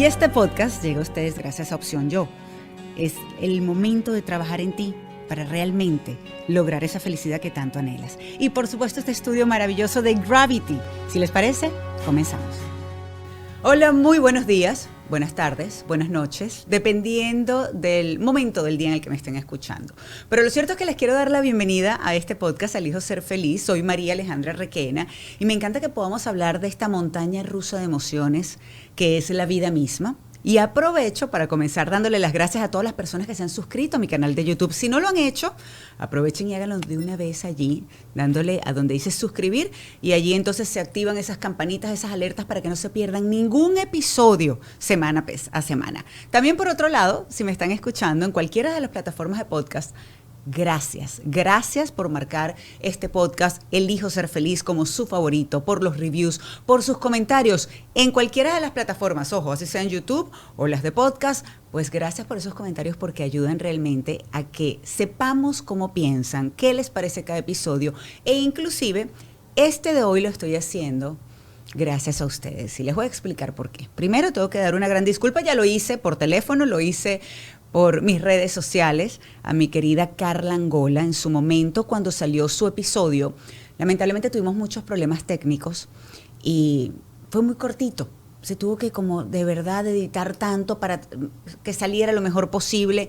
Y este podcast llega a ustedes gracias a Opción Yo. Es el momento de trabajar en ti para realmente lograr esa felicidad que tanto anhelas. Y por supuesto este estudio maravilloso de Gravity. Si les parece, comenzamos. Hola, muy buenos días, buenas tardes, buenas noches, dependiendo del momento del día en el que me estén escuchando. Pero lo cierto es que les quiero dar la bienvenida a este podcast Elijo Ser Feliz. Soy María Alejandra Requena y me encanta que podamos hablar de esta montaña rusa de emociones que es la vida misma. Y aprovecho para comenzar dándole las gracias a todas las personas que se han suscrito a mi canal de YouTube. Si no lo han hecho, aprovechen y háganlo de una vez allí, dándole a donde dice suscribir, y allí entonces se activan esas campanitas, esas alertas para que no se pierdan ningún episodio semana a semana. También por otro lado, si me están escuchando en cualquiera de las plataformas de podcast, gracias por marcar este podcast Elijo Ser Feliz como su favorito, por los reviews, por sus comentarios en cualquiera de las plataformas, ojo, así sea en YouTube o las de podcast. Pues gracias por esos comentarios porque ayudan realmente a que sepamos cómo piensan, qué les parece cada episodio, e inclusive este de hoy lo estoy haciendo gracias a ustedes y les voy a explicar por qué. Primero tengo que dar una gran disculpa, ya lo hice por teléfono, lo hice por mis redes sociales, a mi querida Carla Angola en su momento cuando salió su episodio. Lamentablemente tuvimos muchos problemas técnicos y fue muy cortito. Se tuvo que como de verdad editar tanto para que saliera lo mejor posible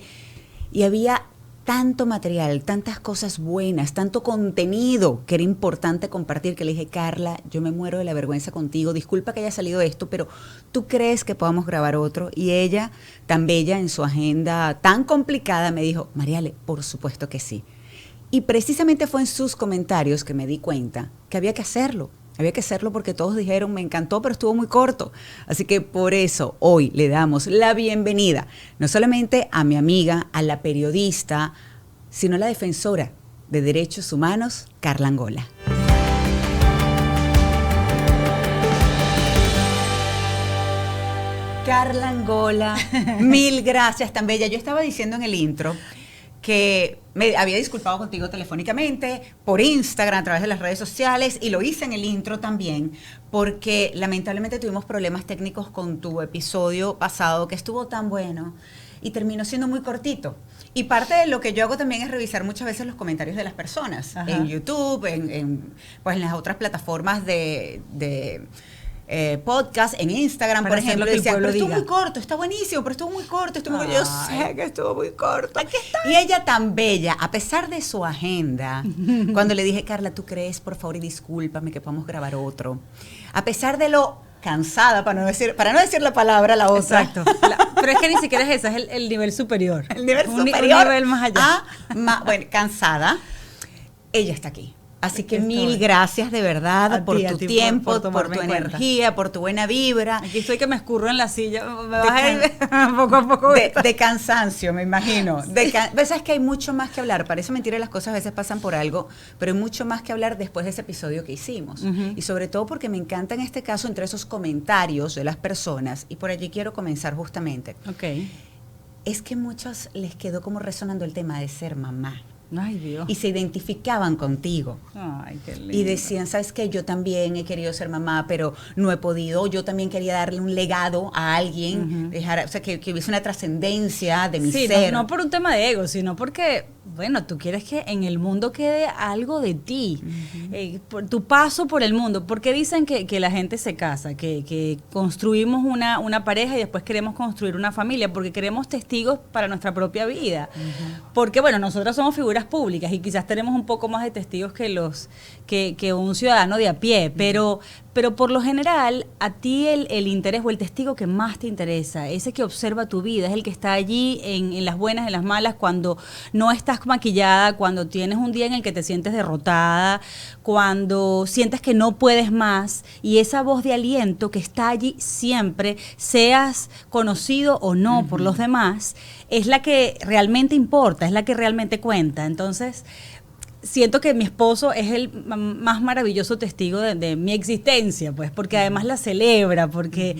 y había tanto material, tantas cosas buenas, tanto contenido que era importante compartir, que le dije, Carla, yo me muero de la vergüenza contigo, disculpa que haya salido esto, pero ¿tú crees que podamos grabar otro? Y ella, tan bella en su agenda, tan complicada, me dijo, Mariale, por supuesto que sí. Y precisamente fue en sus comentarios que me di cuenta que había que hacerlo. Había que hacerlo porque todos dijeron, me encantó, pero estuvo muy corto. Así que por eso hoy le damos la bienvenida, no solamente a mi amiga, a la periodista, sino a la defensora de derechos humanos, Carla Angola. Carla Angola, mil gracias, tan bella. Yo estaba diciendo en el intro que me había disculpado contigo telefónicamente, por Instagram, a través de las redes sociales, y lo hice en el intro también, porque lamentablemente tuvimos problemas técnicos con tu episodio pasado, que estuvo tan bueno, y terminó siendo muy cortito. Y parte de lo que yo hago también es revisar muchas veces los comentarios de las personas, ajá, en YouTube, pues en las otras plataformas de podcast, en Instagram, por ejemplo, decían, pero estuvo muy corto, está buenísimo, pero estuvo muy corto, yo sé que estuvo muy corto. Aquí está. Y ella tan bella, a pesar de su agenda, cuando le dije, Carla, ¿tú crees, por favor, y discúlpame que podamos grabar otro? A pesar de lo cansada, para no decir la palabra, la otra. Exacto. Pero es que ni siquiera es esa, es el nivel superior. El nivel superior. Un nivel más allá. Bueno, cansada. Ella está aquí. Así que mil gracias de verdad por tu tiempo, por tu energía, por tu buena vibra. Aquí estoy que me escurro en la silla, me vas a ir poco a poco. De cansancio, me imagino. Sabes que hay mucho más que hablar. Parece mentira, las cosas a veces pasan por algo, pero hay mucho más que hablar después de ese episodio que hicimos. Uh-huh. Y sobre todo porque me encanta en este caso entre esos comentarios de las personas, y por allí quiero comenzar justamente. Okay. Es que a muchos les quedó como resonando el tema de ser mamá. Ay, Dios. Y se identificaban contigo. Ay, qué lindo. Y decían, ¿sabes qué? Yo también he querido ser mamá, pero no he podido. Yo también quería darle un legado a alguien, o sea, que hubiese una trascendencia de mi ser. No por un tema de ego, sino porque, bueno, tú quieres que en el mundo quede algo de ti, por tu paso por el mundo. Porque dicen que la gente se casa, que construimos una pareja y después queremos construir una familia, porque queremos testigos para nuestra propia vida. Porque, bueno, nosotros somos figuras públicas y quizás tenemos un poco más de testigos que un ciudadano de a pie, pero por lo general a ti el interés o el testigo que más te interesa, ese que observa tu vida, es el que está allí en las buenas, en las malas, cuando no estás maquillada, cuando tienes un día en el que te sientes derrotada, cuando sientes que no puedes más, y esa voz de aliento que está allí siempre, seas conocido o no por los demás, es la que realmente importa, es la que realmente cuenta. Entonces, siento que mi esposo es el más maravilloso testigo de mi existencia, pues, porque además la celebra, porque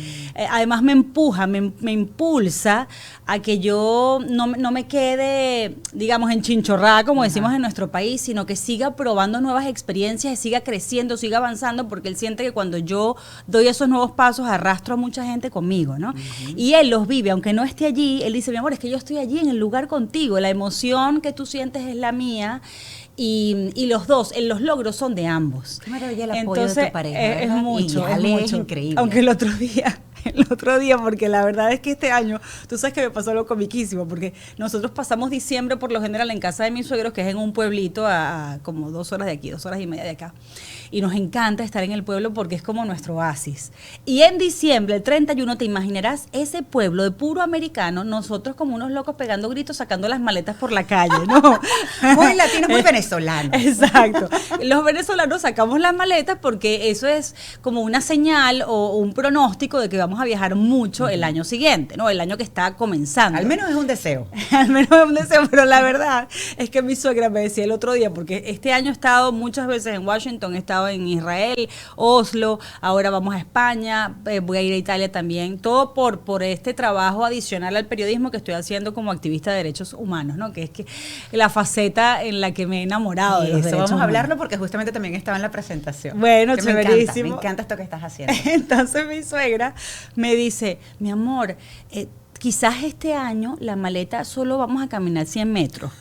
además me empuja, me impulsa a que yo no me quede, digamos, enchinchorrada, como decimos en nuestro país, sino que siga probando nuevas experiencias, siga creciendo, siga avanzando, porque él siente que cuando yo doy esos nuevos pasos, arrastro a mucha gente conmigo, ¿no? Y él los vive, aunque no esté allí, él dice, mi amor, es que yo estoy allí en el lugar contigo, la emoción que tú sientes es la mía. Y los dos, los logros son de ambos. Qué maravilla el apoyo de tu pareja, es mucho, y es Ale mucho. es increíble. Aunque el otro día, porque la verdad es que este año, tú sabes que me pasó algo comiquísimo, porque nosotros pasamos diciembre por lo general en casa de mis suegros, que es en un pueblito a como 2 horas de aquí, 2 horas y media de acá. Y nos encanta estar en el pueblo porque es como nuestro oasis. Y en diciembre, el 31, te imaginarás ese pueblo de puro americano, nosotros como unos locos pegando gritos, sacando las maletas por la calle, ¿no? Muy latinos, muy venezolanos. Exacto. Los venezolanos sacamos las maletas porque eso es como una señal o un pronóstico de que vamos a viajar mucho el año siguiente, ¿no? El año que está comenzando. Al menos es un deseo. Al menos es un deseo, pero la verdad es que mi suegra me decía el otro día, porque este año he estado muchas veces en Washington, he estado en Israel, Oslo, ahora vamos a España, voy a ir a Italia también, todo por este trabajo adicional al periodismo que estoy haciendo como activista de derechos humanos, ¿no? Que es que la faceta en la que me he enamorado de los derechos vamos a humanos. hablarlo porque justamente también estaba en la presentación. Bueno, que chéverísimo. Me encanta esto que estás haciendo. Entonces mi suegra me dice, mi amor, quizás este año la maleta solo vamos a caminar 100 metros.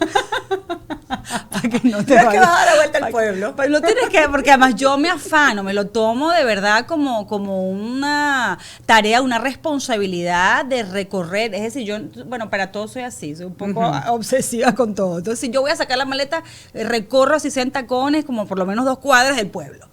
Para que no te no es que vas a dar la vuelta al pueblo. Pues lo tienes que, porque además yo me afano, me lo tomo de verdad como una tarea, una responsabilidad de recorrer. Es decir, yo, bueno, para todo soy así, soy un poco obsesiva con todo. Entonces, si yo voy a sacar la maleta, recorro así 100 tacones, como por lo menos 2 cuadras del pueblo.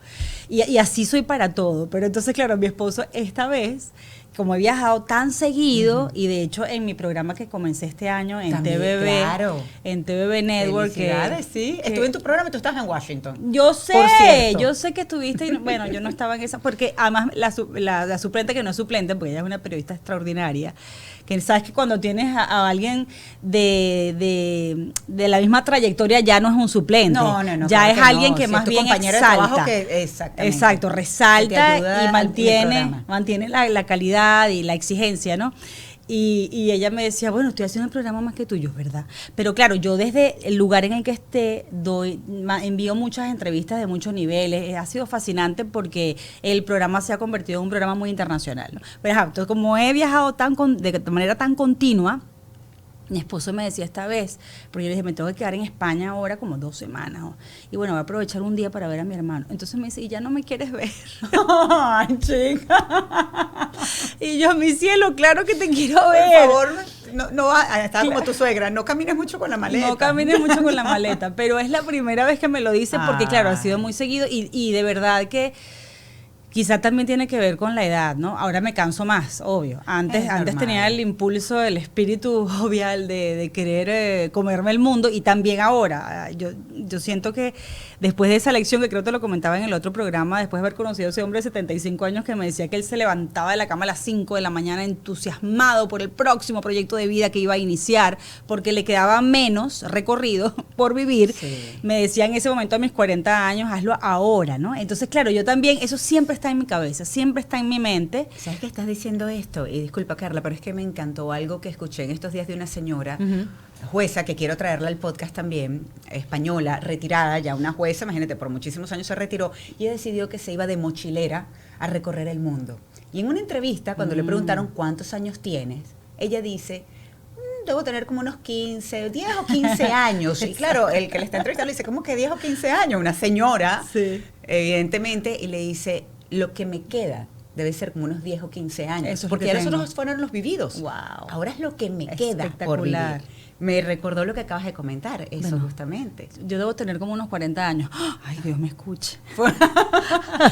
Y así soy para todo. Pero entonces, claro, mi esposo esta vez, como he viajado tan seguido, y de hecho en mi programa que comencé este año en También, TVB, claro. en TVB Network. Sí. Estuve en tu programa y tú estabas en Washington. Yo sé, por cierto. yo sé que estuviste, bueno, yo no estaba en esa, porque además la suplente, que no es suplente, porque ella es una periodista extraordinaria, que sabes que cuando tienes a alguien de la misma trayectoria ya no es un suplente. No. Ya claro es que alguien no. que Si más es tu bien compañero exalta. de trabajo que, exactamente. Exacto, Que te resalta ayuda y al programa. mantiene la calidad y la exigencia, ¿no? Y ella me decía, bueno, estoy haciendo el programa más que tuyo, ¿verdad? Pero claro, yo desde el lugar en el que esté envío muchas entrevistas de muchos niveles. Ha sido fascinante porque el programa se ha convertido en un programa muy internacional, ¿no? Pero entonces, como he viajado de manera tan continua, mi esposo me decía esta vez, porque yo le dije, me tengo que quedar en España ahora como 2 semanas. Y bueno, voy a aprovechar un día para ver a mi hermano. Entonces me dice, ¿y ya no me quieres ver? Ay, chica. Y yo, mi cielo, claro que te quiero ver. Por favor, estaba como tu suegra, no camines mucho con la maleta. No camines mucho con la maleta, pero es la primera vez que me lo dice porque, claro, ha sido muy seguido y de verdad que quizá también tiene que ver con la edad, ¿no? Ahora me canso más, obvio. Antes tenía el impulso, el espíritu jovial de querer comerme el mundo, y también ahora. Yo siento que después de esa lección, que creo que te lo comentaba en el otro programa, después de haber conocido a ese hombre de 75 años que me decía que él se levantaba de la cama a las 5 de la mañana entusiasmado por el próximo proyecto de vida que iba a iniciar, porque le quedaba menos recorrido por vivir. Sí. Me decía en ese momento, a mis 40 años, hazlo ahora, ¿no? Entonces, claro, yo también, eso siempre está en mi cabeza, siempre está en mi mente. ¿Sabes que estás diciendo esto? Y disculpa, Carla, pero es que me encantó algo que escuché en estos días de una señora, jueza, que quiero traerla al podcast también, española, retirada, ya una jueza, imagínate, por muchísimos años se retiró, y ella decidió que se iba de mochilera a recorrer el mundo. Y en una entrevista, cuando le preguntaron cuántos años tienes, ella dice, debo tener como unos 10 o 15 años. Y claro, el que le está entrevistando le dice, ¿cómo que 10 o 15 años? Una señora, sí, evidentemente, y le dice, lo que me queda debe ser como unos 10 o 15 años. Eso, porque ahora esos fueron los vividos. Wow. Ahora es lo que me queda por vivir. Me recordó lo que acabas de comentar, eso bueno, justamente. Yo debo tener como unos 40 años. Ay, Dios me escuche.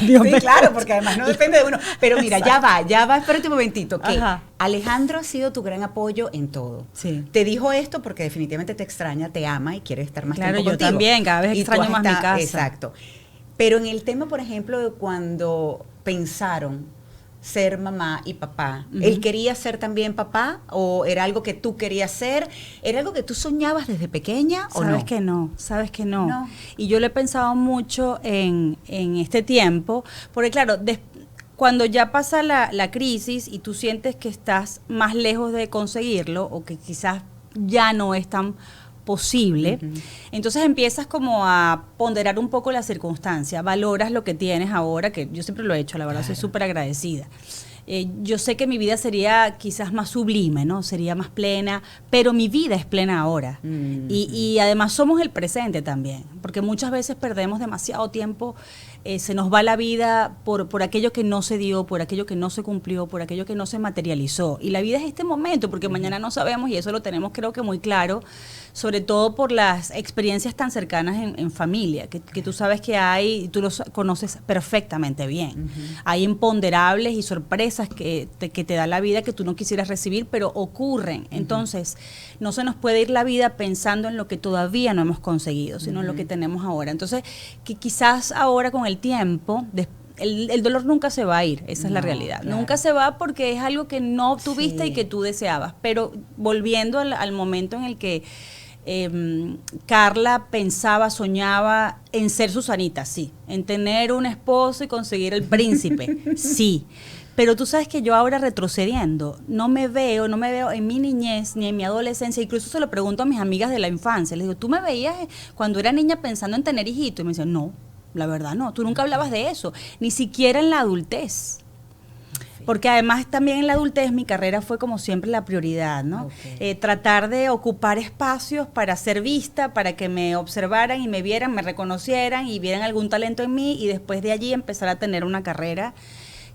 Dios sí, me claro, escuche. Porque además no depende de uno. Pero mira, ya va, espérate un momentito, que Alejandro ha sido tu gran apoyo en todo. Sí. Te dijo esto porque definitivamente te extraña, te ama y quiere estar más tiempo contigo. Claro, yo también, cada vez extraño más mi casa. Exacto. Pero en el tema, por ejemplo, de cuando pensaron ser mamá y papá, ¿él quería ser también papá o era algo que tú querías ser? ¿Era algo que tú soñabas desde pequeña o no? Sabes que no. Y yo lo he pensado mucho en este tiempo, porque claro, cuando ya pasa la crisis y tú sientes que estás más lejos de conseguirlo o que quizás ya no es tan posible, entonces empiezas como a ponderar un poco la circunstancia, valoras lo que tienes ahora, que yo siempre lo he hecho, la verdad, soy súper agradecida. Yo sé que mi vida sería quizás más sublime, ¿no? Sería más plena, pero mi vida es plena ahora. Y además somos el presente también, porque muchas veces perdemos demasiado tiempo, se nos va la vida por aquello que no se dio, por aquello que no se cumplió, por aquello que no se materializó. Y la vida es este momento, porque mañana no sabemos, y eso lo tenemos creo que muy claro, sobre todo por las experiencias tan cercanas en familia, que tú sabes que hay, y tú los conoces perfectamente bien. Hay imponderables y sorpresas que te da la vida que tú no quisieras recibir, pero ocurren. Entonces, no se nos puede ir la vida pensando en lo que todavía no hemos conseguido, sino en lo que tenemos ahora. Entonces, que quizás ahora con el tiempo, el dolor nunca se va a ir, esa es la realidad. Claro. Nunca se va porque es algo que no tuviste y que tú deseabas. Pero volviendo al momento en el que Carla pensaba, soñaba en ser Susanita, sí, en tener un esposo y conseguir el príncipe, sí. Pero tú sabes que yo ahora retrocediendo, no me veo en mi niñez ni en mi adolescencia, incluso se lo pregunto a mis amigas de la infancia, les digo, ¿tú me veías cuando era niña pensando en tener hijitos? Y me dicen, no, la verdad no, tú nunca hablabas de eso, ni siquiera en la adultez. Porque además también en la adultez mi carrera fue como siempre la prioridad, ¿no? Tratar de ocupar espacios para ser vista, para que me observaran y me vieran, me reconocieran y vieran algún talento en mí y después de allí empezar a tener una carrera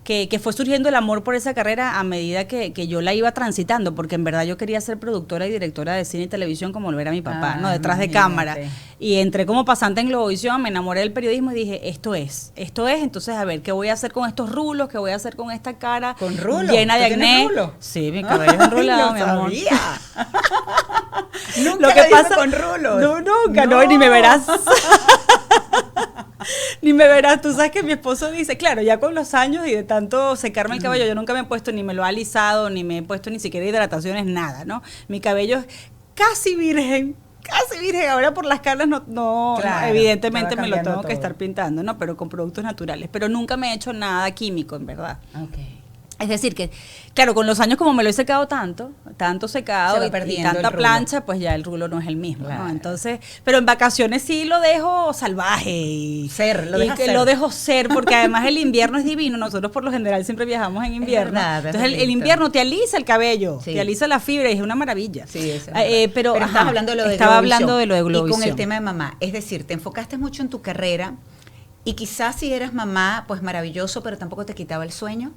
que fue surgiendo el amor por esa carrera a medida que yo la iba transitando, porque en verdad yo quería ser productora y directora de cine y televisión como lo era mi papá, ¿no? Detrás de cámara. Y entré como pasante en Globovisión, me enamoré del periodismo y dije, esto es, entonces a ver, ¿qué voy a hacer con estos rulos? ¿Qué voy a hacer con esta cara ¿Con rulos? Llena de acné? Sí, mi cabello es enrulado, mi amor. Nunca lo que pasa con rulos. No, nunca, no, ni me verás. Ni me verás, tú sabes que mi esposo dice, claro, ya con los años y de tanto secarme el cabello, yo nunca me he puesto, ni me lo he alisado, ni me he puesto ni siquiera hidrataciones, nada, ¿no? Mi cabello es casi virgen, ahora por las canas no claro, evidentemente me lo tengo que estar pintando, ¿no? Pero con productos naturales, pero nunca me he hecho nada químico, en verdad. Es decir, que, claro, con los años como me lo he secado tanto secado y tanta plancha, pues ya el rulo no es el mismo, claro, ¿no? Entonces, pero en vacaciones sí lo dejo salvaje y lo dejo ser, porque además el invierno es divino. Nosotros por lo general siempre viajamos en invierno. Entonces el invierno te alisa el cabello, te alisa la fibra y es una maravilla. Sí, pero estabas hablando de lo de estaba hablando de lo de Globovisión. Y con el tema de mamá, es decir, te enfocaste mucho en tu carrera y quizás si eras mamá, pues maravilloso, pero tampoco te quitaba el sueño.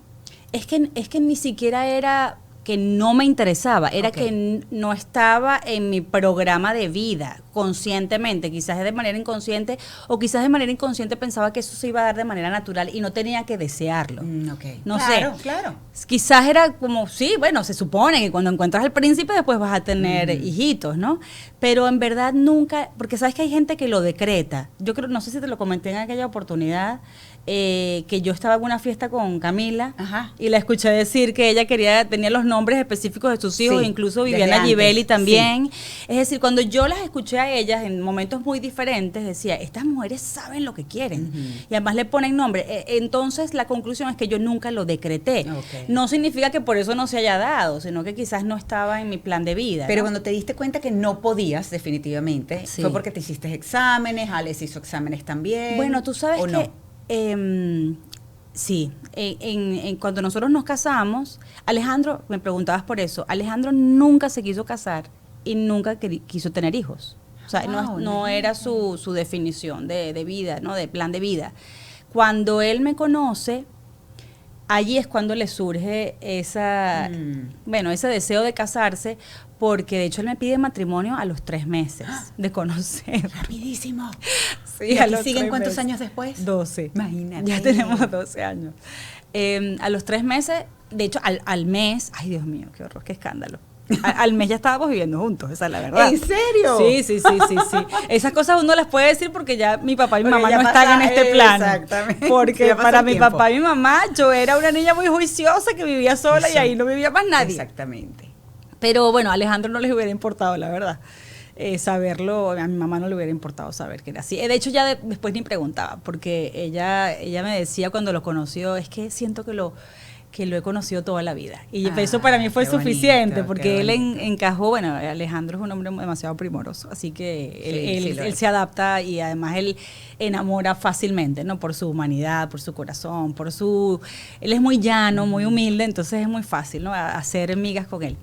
Es que ni siquiera era que no me interesaba, era que no estaba en mi programa de vida conscientemente, quizás de manera inconsciente, o quizás de manera inconsciente pensaba que eso se iba a dar de manera natural y no tenía que desearlo. No sé. Claro. Quizás era como, sí, bueno, se supone que cuando encuentras al príncipe después vas a tener hijitos, ¿no? Pero en verdad nunca, porque sabes que hay gente que lo decreta. Yo creo, no sé si te lo comenté en aquella oportunidad, que yo estaba en una fiesta con Camila y la escuché decir que ella tenía los nombres específicos de sus hijos, incluso Viviana Givelli también. Es decir, cuando yo las escuché a ellas en momentos muy diferentes, decía, estas mujeres saben lo que quieren y además le ponen nombre. Entonces la conclusión es que yo nunca lo decreté. No significa que por eso no se haya dado, sino que quizás no estaba en mi plan de vida. Pero ¿no? cuando te diste cuenta que no podías definitivamente, fue porque te hiciste exámenes, Alex hizo exámenes también. Bueno, tú sabes que no. Sí, cuando nosotros nos casamos, Alejandro, me preguntabas por eso, Alejandro nunca se quiso casar y nunca quiso tener hijos. O sea, no era su definición de vida, ¿no? De plan de vida. Cuando él me conoce, allí es cuando le surge ese deseo de casarse, porque de hecho él me pide matrimonio a los 3 meses de conocer. Rapidísimo. Sí, ¿Y aquí siguen cuántos años después? 12. Imagínate. Ya tenemos 12 años. A los 3 meses, de hecho al mes, ay Dios mío, qué horror, qué escándalo. Al mes ya estábamos viviendo juntos, esa es la verdad. ¿En serio? Sí. Esas cosas uno las puede decir porque ya mi papá y mi mamá ya no están en este plano. Exactamente. Porque Ya pasó para el mi tiempo. papá y mi mamá yo era una niña muy juiciosa que vivía sola y ahí no vivía más nadie. Exactamente. Pero bueno, a Alejandro no les hubiera importado, la verdad. Saberlo, a mi mamá no le hubiera importado saber que era así. De hecho, ya después ni preguntaba, porque ella me decía cuando lo conoció, es que siento que lo he conocido toda la vida. Y eso para mí fue qué suficiente, bonito, porque qué él bonito. encajó, bueno, Alejandro es un hombre demasiado primoroso, así que Sí, lo él es. se adapta y además él enamora fácilmente, ¿no? Por su humanidad, por su corazón, él es muy llano, muy humilde, entonces es muy fácil, ¿no? Hacer migas con él.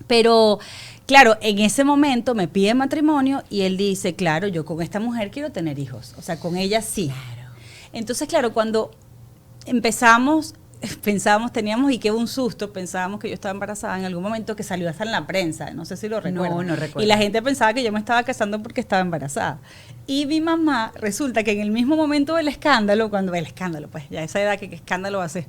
Pero, claro, en ese momento me pide matrimonio y él dice, claro, yo con esta mujer quiero tener hijos. O sea, con ella sí. Claro. Entonces, claro, cuando teníamos y qué un susto, pensábamos que yo estaba embarazada en algún momento que salió hasta en la prensa, no sé si lo recuerdan. No recuerdo. Y la gente pensaba que yo me estaba casando porque estaba embarazada. Y mi mamá, resulta que en el mismo momento del escándalo, pues ya esa edad que escándalo hace,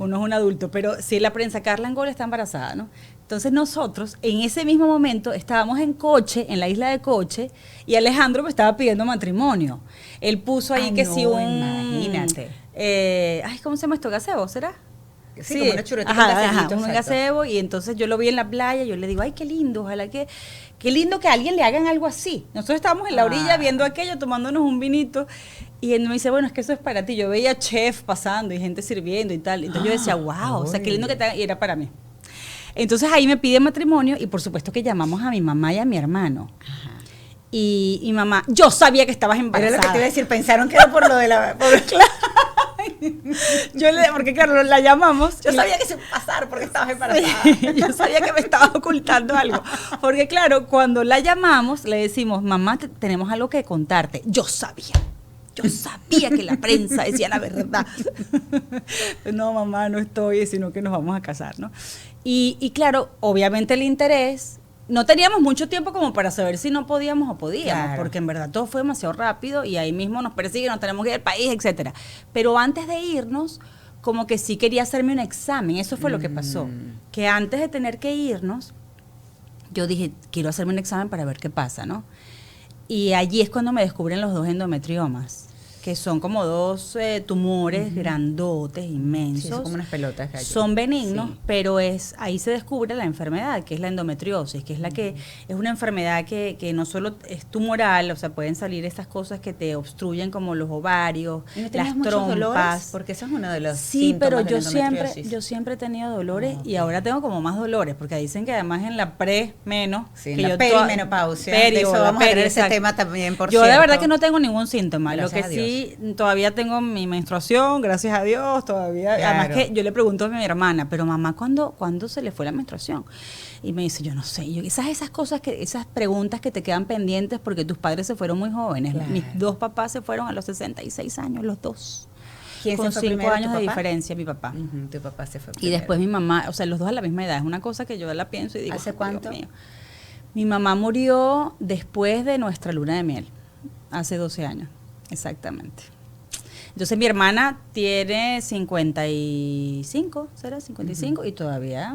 uno es un adulto, pero sí la prensa, Carla Angola está embarazada, ¿no? Entonces nosotros en ese mismo momento estábamos en Coche, en la isla de Coche, y Alejandro me estaba pidiendo matrimonio. Él puso ahí imagínate. ¿cómo se llama esto? ¿Gazebo, será? Sí, como una churreta con gazebito, un exacto. gazebo, y entonces yo lo vi en la playa, yo le digo, ay, qué lindo, ojalá qué lindo que a alguien le hagan algo así. Nosotros estábamos en la orilla viendo aquello, tomándonos un vinito, y él me dice, bueno, es que eso es para ti. Yo veía chef pasando y gente sirviendo y tal, entonces yo decía, wow, o sea, qué lindo que te hagan, y era para mí. Entonces ahí me pide matrimonio y por supuesto que llamamos a mi mamá y a mi hermano. Ajá. Y mi mamá, yo sabía que estabas embarazada. Era lo que te iba a decir, pensaron que era por lo de la... Porque claro, la llamamos. Yo sabía que se iba a pasar porque estabas embarazada. Yo sabía que me estabas ocultando algo. Porque claro, cuando la llamamos, le decimos, mamá, tenemos algo que contarte. Yo sabía que la prensa decía la verdad. No, mamá, no estoy, sino que nos vamos a casar, ¿no? Y claro, obviamente el interés, no teníamos mucho tiempo como para saber si no podíamos o podíamos, Claro. porque en verdad todo fue demasiado rápido y ahí mismo nos persiguen, nos tenemos que ir al país, etcétera. Pero antes de irnos, como que sí quería hacerme un examen, eso fue lo que pasó. Que antes de tener que irnos, yo dije, quiero hacerme un examen para ver qué pasa, ¿no? Y allí es cuando me descubren los 2 endometriomas, que son como 2 tumores grandotes, inmensos. Sí, son como unas pelotas. Gallo. Son benignos, Sí. pero ahí se descubre la enfermedad, que es la endometriosis, que es es una enfermedad que no solo es tumoral, o sea, pueden salir estas cosas que te obstruyen como los ovarios, ¿Y no las tenías muchos trompas. dolores? Porque eso es uno de los Sí, síntomas pero de la yo siempre he tenido dolores Ok. y ahora tengo como más dolores, porque dicen que además en la menos, Sí, que en la perimenopausia. De eso vamos a tener ese tema también, por Yo de cierto. verdad que no tengo ningún síntoma, Gracias lo que a Dios. sí, todavía tengo mi menstruación, gracias a Dios, todavía. Claro. Además que yo le pregunto a mi hermana, pero mamá, ¿cuándo se le fue la menstruación? Y me dice, yo no sé. Y yo, esas cosas, esas preguntas que te quedan pendientes porque tus padres se fueron muy jóvenes. Claro. Mis 2 papás se fueron a los 66 años, los 2. ¿Quién se Con fue 5 primero, años tu de papá? diferencia, mi papá. Ujú, tu papá se fue Y primero. después mi mamá, o sea, los 2 a la misma edad. Es una cosa que yo la pienso y digo, ¿Hace Dios cuánto? mío. Mi mamá murió después de nuestra luna de miel, hace 12 años, exactamente. Entonces mi hermana tiene 55, ¿será? 55, y todavía...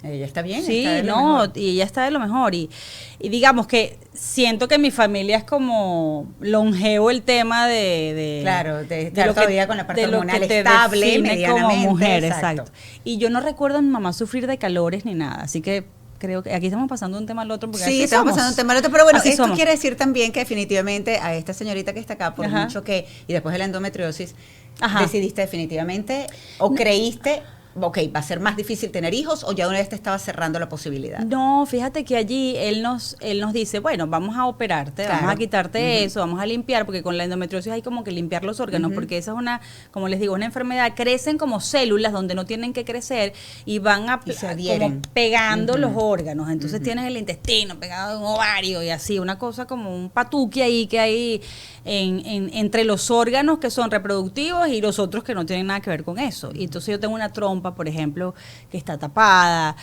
Ella está bien. Sí, está de lo no, mejor. y ella está de lo mejor. Y digamos que siento que mi familia es como longevo el tema de Claro, de de estar lo que- todavía con la parte de lo hormonal que te estable, define medianamente. como mujer, exacto. exacto. Y yo no recuerdo a mi mamá sufrir de calores ni nada, así que creo que aquí estamos pasando de un tema al otro. Porque Sí, así estamos somos. pasando un tema al otro, pero bueno, Así esto somos. quiere decir también que definitivamente a esta señorita que está acá, por Ajá. mucho que, y después de la endometriosis, Ajá. decidiste definitivamente, o creíste, ok, va a ser más difícil tener hijos, o ya una vez te estaba cerrando la posibilidad. No, fíjate que allí él nos dice, bueno, vamos a operarte, Claro. vamos a quitarte eso, vamos a limpiar, porque con la endometriosis hay como que limpiar los órganos, porque esa es una, como les digo, una enfermedad, crecen como células donde no tienen que crecer y van Y se como adhieren. pegando los órganos, entonces tienes el intestino pegado a un ovario y así, una cosa como un patuque ahí que hay entre los órganos que son reproductivos y los otros que no tienen nada que ver con eso. Y entonces yo tengo una trompa trompa, por ejemplo, que está tapada.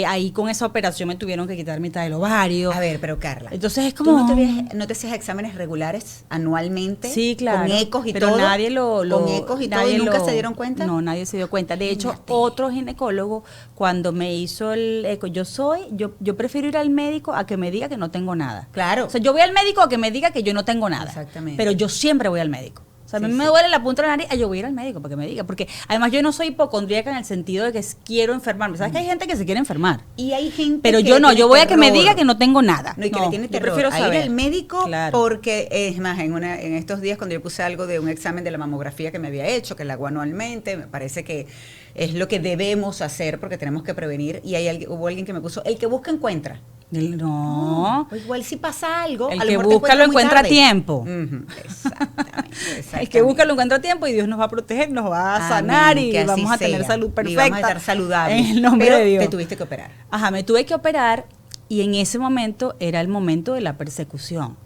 Ahí con esa operación me tuvieron que quitar mitad del ovario. A ver, pero Carla, Entonces es ¿tú como... no te hacías exámenes regulares anualmente? Sí, claro. Con ecos y pero todo. nadie con ecos y todo, ¿y nunca se dieron cuenta? No, nadie se dio cuenta. De hecho, Fíjate. otro ginecólogo, cuando me hizo el eco, yo prefiero ir al médico a que me diga que no tengo nada. Claro. O sea, yo voy al médico a que me diga que yo no tengo nada. Exactamente. Pero yo siempre voy al médico. O sea, Sí, a mí me sí. duele la punta de la nariz, yo voy a ir al médico para que me diga. Porque además yo no soy hipocondríaca en el sentido de que quiero enfermarme. ¿Sabes que hay gente que se quiere enfermar? Y hay gente Pero que yo no, tiene yo voy a que me terror. diga que no tengo nada. No, y que le tiene yo terror prefiero a ir saber. al médico, Claro. porque es más, en estos días cuando yo puse algo de un examen de la mamografía que me había hecho, que la hago anualmente, me parece que es lo que debemos hacer porque tenemos que prevenir, y hubo alguien que me puso, el que busca encuentra. No. Pues igual si pasa algo, El a lo que mejor te busca lo muy encuentra a tarde. tiempo. Ujú, exactamente. El que busca lo encuentra a tiempo y Dios nos va a proteger, nos va a sanar Amén, y que así vamos a tener sea. salud Y perfecta. vamos a estar saludables. En el nombre Pero de Dios. te tuviste que operar. Ajá, me tuve que operar y en ese momento era el momento de la persecución.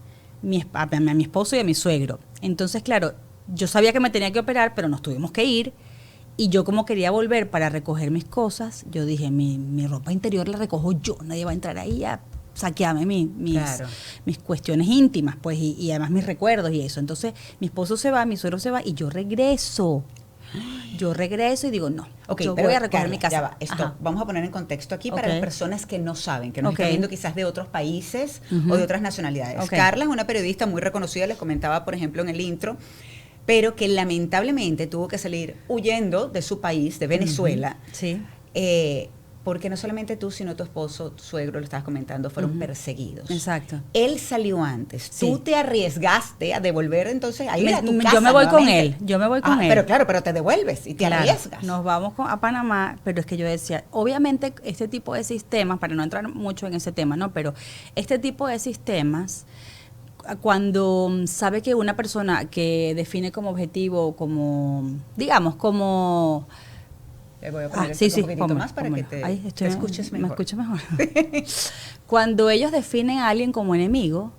A mi esposo y a mi suegro. Entonces, claro, yo sabía que me tenía que operar, pero nos tuvimos que ir. Y yo como quería volver para recoger mis cosas, yo dije, mi ropa interior la recojo yo, nadie va a entrar ahí a saquearme mis cuestiones íntimas, pues, y además mis recuerdos y eso. Entonces, mi esposo se va, mi suegro se va y yo regreso. Yo regreso y digo, no, Ok, yo pero voy a recoger Carla, mi casa. ya va, esto Ajá. vamos a poner en contexto aquí para Ok. las personas que no saben, que nos Ok. están viendo quizás de otros países Ujú. o de otras nacionalidades. Ok. Carla es una periodista muy reconocida, les comentaba, por ejemplo, en el intro, pero que lamentablemente tuvo que salir huyendo de su país, de Venezuela, Sí. porque no solamente tú, sino tu esposo, tu suegro, lo estabas comentando, fueron Ujú. perseguidos. Exacto. Él salió antes. Sí. Tú te arriesgaste a devolver entonces a ir a tu casa. Yo me voy con nuevamente. él, yo me voy con él. Pero claro, pero te devuelves y te Claro, arriesgas. nos vamos a Panamá, pero es que yo decía, obviamente este tipo de sistemas, para no entrar mucho en ese tema, ¿no? Pero este tipo de sistemas, cuando sabe que una persona que define como objetivo, como, digamos, como... Le voy a poner esto un poquitito pónmelo, más para pónmelo. que Ahí te estoy, escuches mejor. Me escucho mejor. Cuando ellos definen a alguien como enemigo,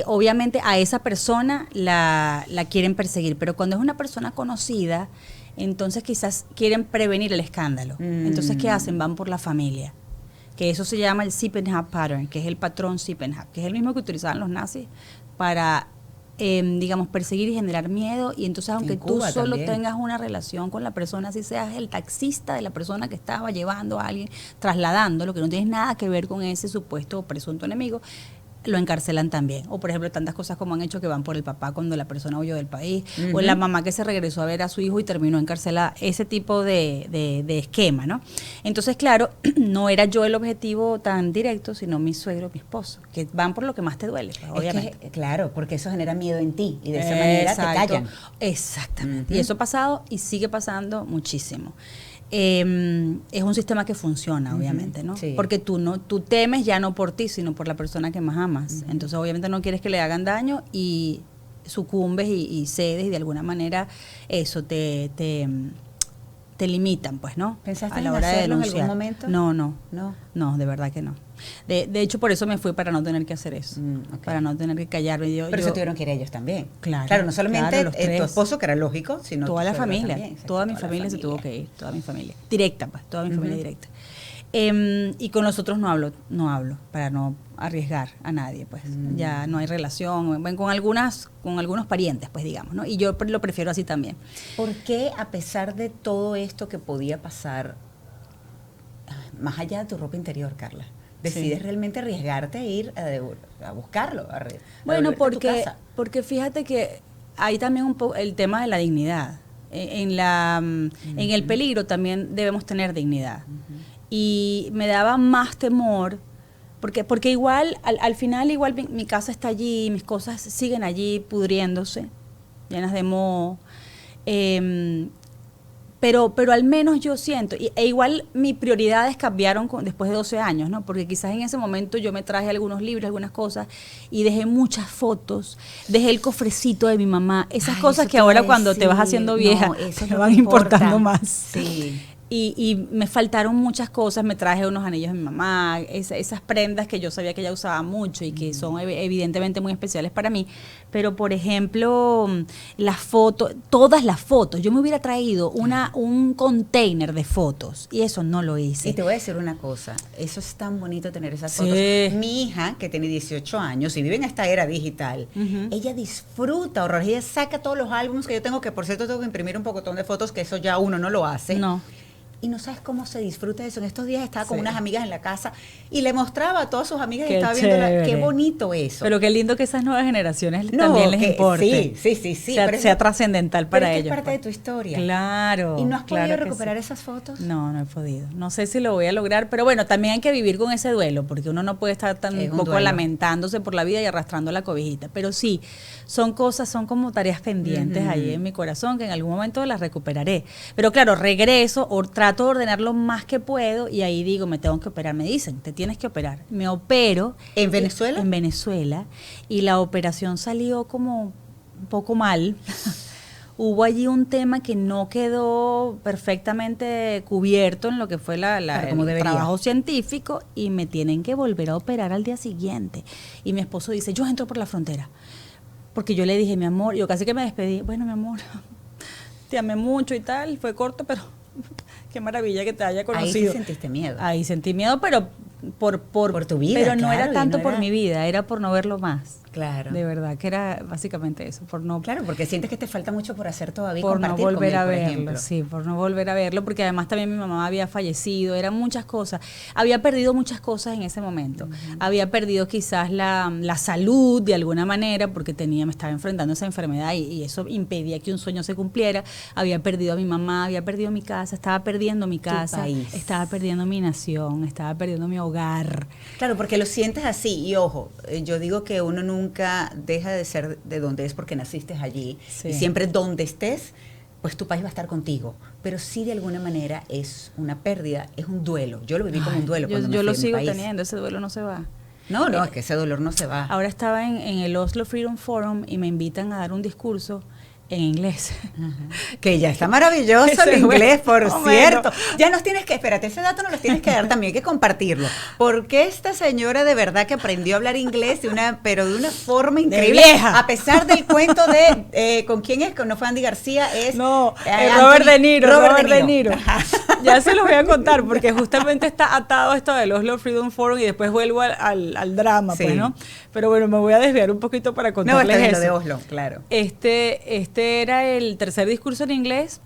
obviamente a esa persona la quieren perseguir, pero cuando es una persona conocida, entonces quizás quieren prevenir el escándalo. Entonces, ¿qué hacen? Van por la familia. Que eso se llama el Sippenhaft Pattern, que es el patrón Sippenhaft, que es el mismo que utilizaban los nazis para, digamos, perseguir y generar miedo. Y entonces, aunque En tú Cuba solo también. tengas una relación con la persona, si seas el taxista de la persona que estaba llevando a alguien, trasladándolo, que no tienes nada que ver con ese supuesto o presunto enemigo, lo encarcelan también. O por ejemplo, tantas cosas como han hecho que van por el papá cuando la persona huyó del país, o la mamá que se regresó a ver a su hijo y terminó encarcelada, ese tipo de esquema, ¿no? Entonces, claro, no era yo el objetivo tan directo, sino mi suegro, mi esposo, que van por lo que más te duele, pues, obviamente. Es que, claro, porque eso genera miedo en ti y de esa manera te Exacto. callan. Exactamente. Y eso ha pasado y sigue pasando muchísimo. Es un sistema que funciona, obviamente, ¿no? Sí. Porque tú temes ya no por ti, sino por la persona que más amas. Entonces, obviamente, no quieres que le hagan daño y sucumbes y cedes y de alguna manera eso te limitan, pues, ¿no? ¿Pensaste a la en hora de hacerlo en denunciar. algún momento? No, No. de verdad que no. De hecho, por eso me fui para no tener que hacer eso, Ok. para no tener que callarme. Pero se tuvieron que ir ellos también. Claro, no solamente claro, los tu tres. esposo, que era lógico, sino toda tu la suegra familia, también. toda mi Exacto, familia se tuvo familia. que ir, toda mi familia, directa, pues, toda mi familia directa. Y con los otros no hablo para no arriesgar a nadie, pues ya no hay relación, bueno, con algunos parientes, pues digamos, ¿no? Y yo lo prefiero así también. ¿Por qué, a pesar de todo esto que podía pasar, más allá de tu ropa interior, Carla, decides realmente arriesgarte a ir a buscarlo? Bueno, devolverte a tu porque casa? fíjate que hay también un poco el tema de la dignidad. En el peligro también debemos tener dignidad. Y me daba más temor, porque igual, al final igual mi casa está allí, mis cosas siguen allí pudriéndose, llenas de moho. Pero al menos yo siento, e igual mis prioridades cambiaron después de 12 años, ¿no? Porque quizás en ese momento yo me traje algunos libros, algunas cosas, y dejé muchas fotos, dejé el cofrecito de mi mamá, esas Ay, cosas eso que te iba ahora a cuando te vas decir. haciendo vieja No, eso te no van importa. importando más. Sí. y me faltaron muchas cosas, me traje unos anillos de mi mamá, esas prendas que yo sabía que ella usaba mucho y que son evidentemente muy especiales para mí, pero por ejemplo, las fotos, todas las fotos, yo me hubiera traído un container de fotos y eso no lo hice. Y te voy a decir una cosa, eso es tan bonito tener esas fotos. Mi hija, que tiene 18 años y vive en esta era digital, ella disfruta horror, ella saca todos los álbumes que yo tengo, que por cierto tengo que imprimir un pocotón de fotos, que eso ya uno no lo hace. No. Y no sabes cómo se disfruta eso. En estos días estaba con unas amigas en la casa y le mostraba a todas sus amigas que estaba viendo qué bonito eso. Pero qué lindo que esas nuevas generaciones también les importe. Sí. Sea trascendental para ellos. Es parte de tu historia. Claro. ¿Y no has podido recuperar esas fotos? No he podido. No sé si lo voy a lograr, pero bueno, también hay que vivir con ese duelo, porque uno no puede estar tampoco lamentándose por la vida y arrastrando la cobijita. Pero sí, son como tareas pendientes ahí en mi corazón que en algún momento las recuperaré. Pero claro, regreso o trato de ordenar lo más que puedo y ahí digo, me tengo que operar. Me dicen, te tienes que operar. Me opero. ¿En Venezuela? En Venezuela. Y la operación salió como un poco mal. Hubo allí un tema que no quedó perfectamente cubierto en lo que fue el trabajo científico y me tienen que volver a operar al día siguiente. Y mi esposo dice, yo entro por la frontera. Porque yo le dije, mi amor, yo casi que me despedí, bueno, mi amor, te amé mucho y tal, fue corto, pero qué maravilla que te haya conocido. Ahí sí sentiste miedo. Ahí sentí miedo, pero por tu vida. Pero no era tanto por mi vida, era por no verlo más. Claro. De verdad, que era básicamente eso, por no. Claro, porque sientes que te falta mucho por hacer todavía. Por no volver a verlo, ejemplo. sí, por no volver a verlo, porque además también mi mamá había fallecido, eran muchas cosas. Había perdido muchas cosas en ese momento. Había perdido quizás la salud de alguna manera, porque me estaba enfrentando a esa enfermedad y eso impedía que un sueño se cumpliera. Había perdido a mi mamá, había perdido mi casa, estaba perdiendo mi casa, estaba perdiendo mi nación, estaba perdiendo mi hogar. Claro, porque lo sientes así, y ojo, yo digo que uno nunca deja de ser de donde es porque naciste allí, y siempre donde estés, pues tu país va a estar contigo, pero sí de alguna manera es una pérdida, es un duelo. Yo lo viví como un duelo. Yo lo sigo teniendo, ese duelo no se va. No, es que ese dolor no se va. Ahora estaba en el Oslo Freedom Forum y me invitan a dar un discurso en inglés. Que ya está maravilloso el inglés, por cierto. Ya nos tienes que, espérate, ese dato nos lo tienes que dar también, hay que compartirlo. Porque esta señora de verdad que aprendió a hablar inglés pero de una forma increíble. De vieja. A pesar del cuento de, ¿con quién es? No fue Andy García, es... No, Robert De Niro. Ya se los voy a contar, porque justamente está atado esto del Oslo Freedom Forum y después vuelvo al drama, pues, ¿no? Pero bueno, me voy a desviar un poquito para contarles eso. Lo de Oslo, claro. Este era el tercer discurso en inglés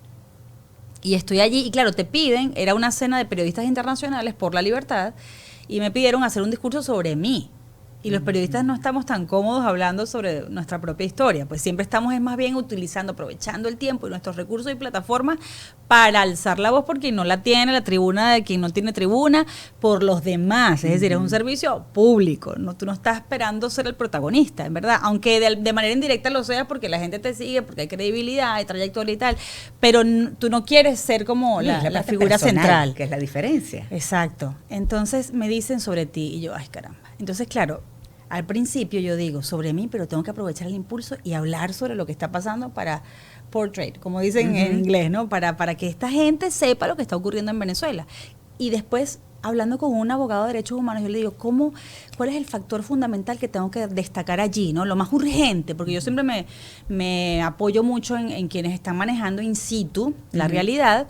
y estoy allí y claro, te piden, era una cena de periodistas internacionales por la libertad y me pidieron hacer un discurso sobre mí. Y los periodistas no estamos tan cómodos hablando sobre nuestra propia historia, pues siempre estamos más bien aprovechando el tiempo y nuestros recursos y plataformas para alzar la voz por quien no la tiene, la tribuna de quien no tiene tribuna, por los demás. Es decir, es un servicio público, tú no estás esperando ser el protagonista, en verdad, aunque de manera indirecta lo seas porque la gente te sigue, porque hay credibilidad, hay trayectoria y tal, pero tú no quieres ser como la figura personal, central. Que es la diferencia. Exacto. Entonces me dicen sobre ti y yo, ay caramba. Entonces, claro, al principio yo digo sobre mí, pero tengo que aprovechar el impulso y hablar sobre lo que está pasando para portrait, como dicen en inglés, ¿no? Para que esta gente sepa lo que está ocurriendo en Venezuela. Y después, hablando con un abogado de derechos humanos, yo le digo, ¿cuál es el factor fundamental que tengo que destacar allí, ¿no? Lo más urgente, porque yo siempre me apoyo mucho en quienes están manejando in situ la realidad,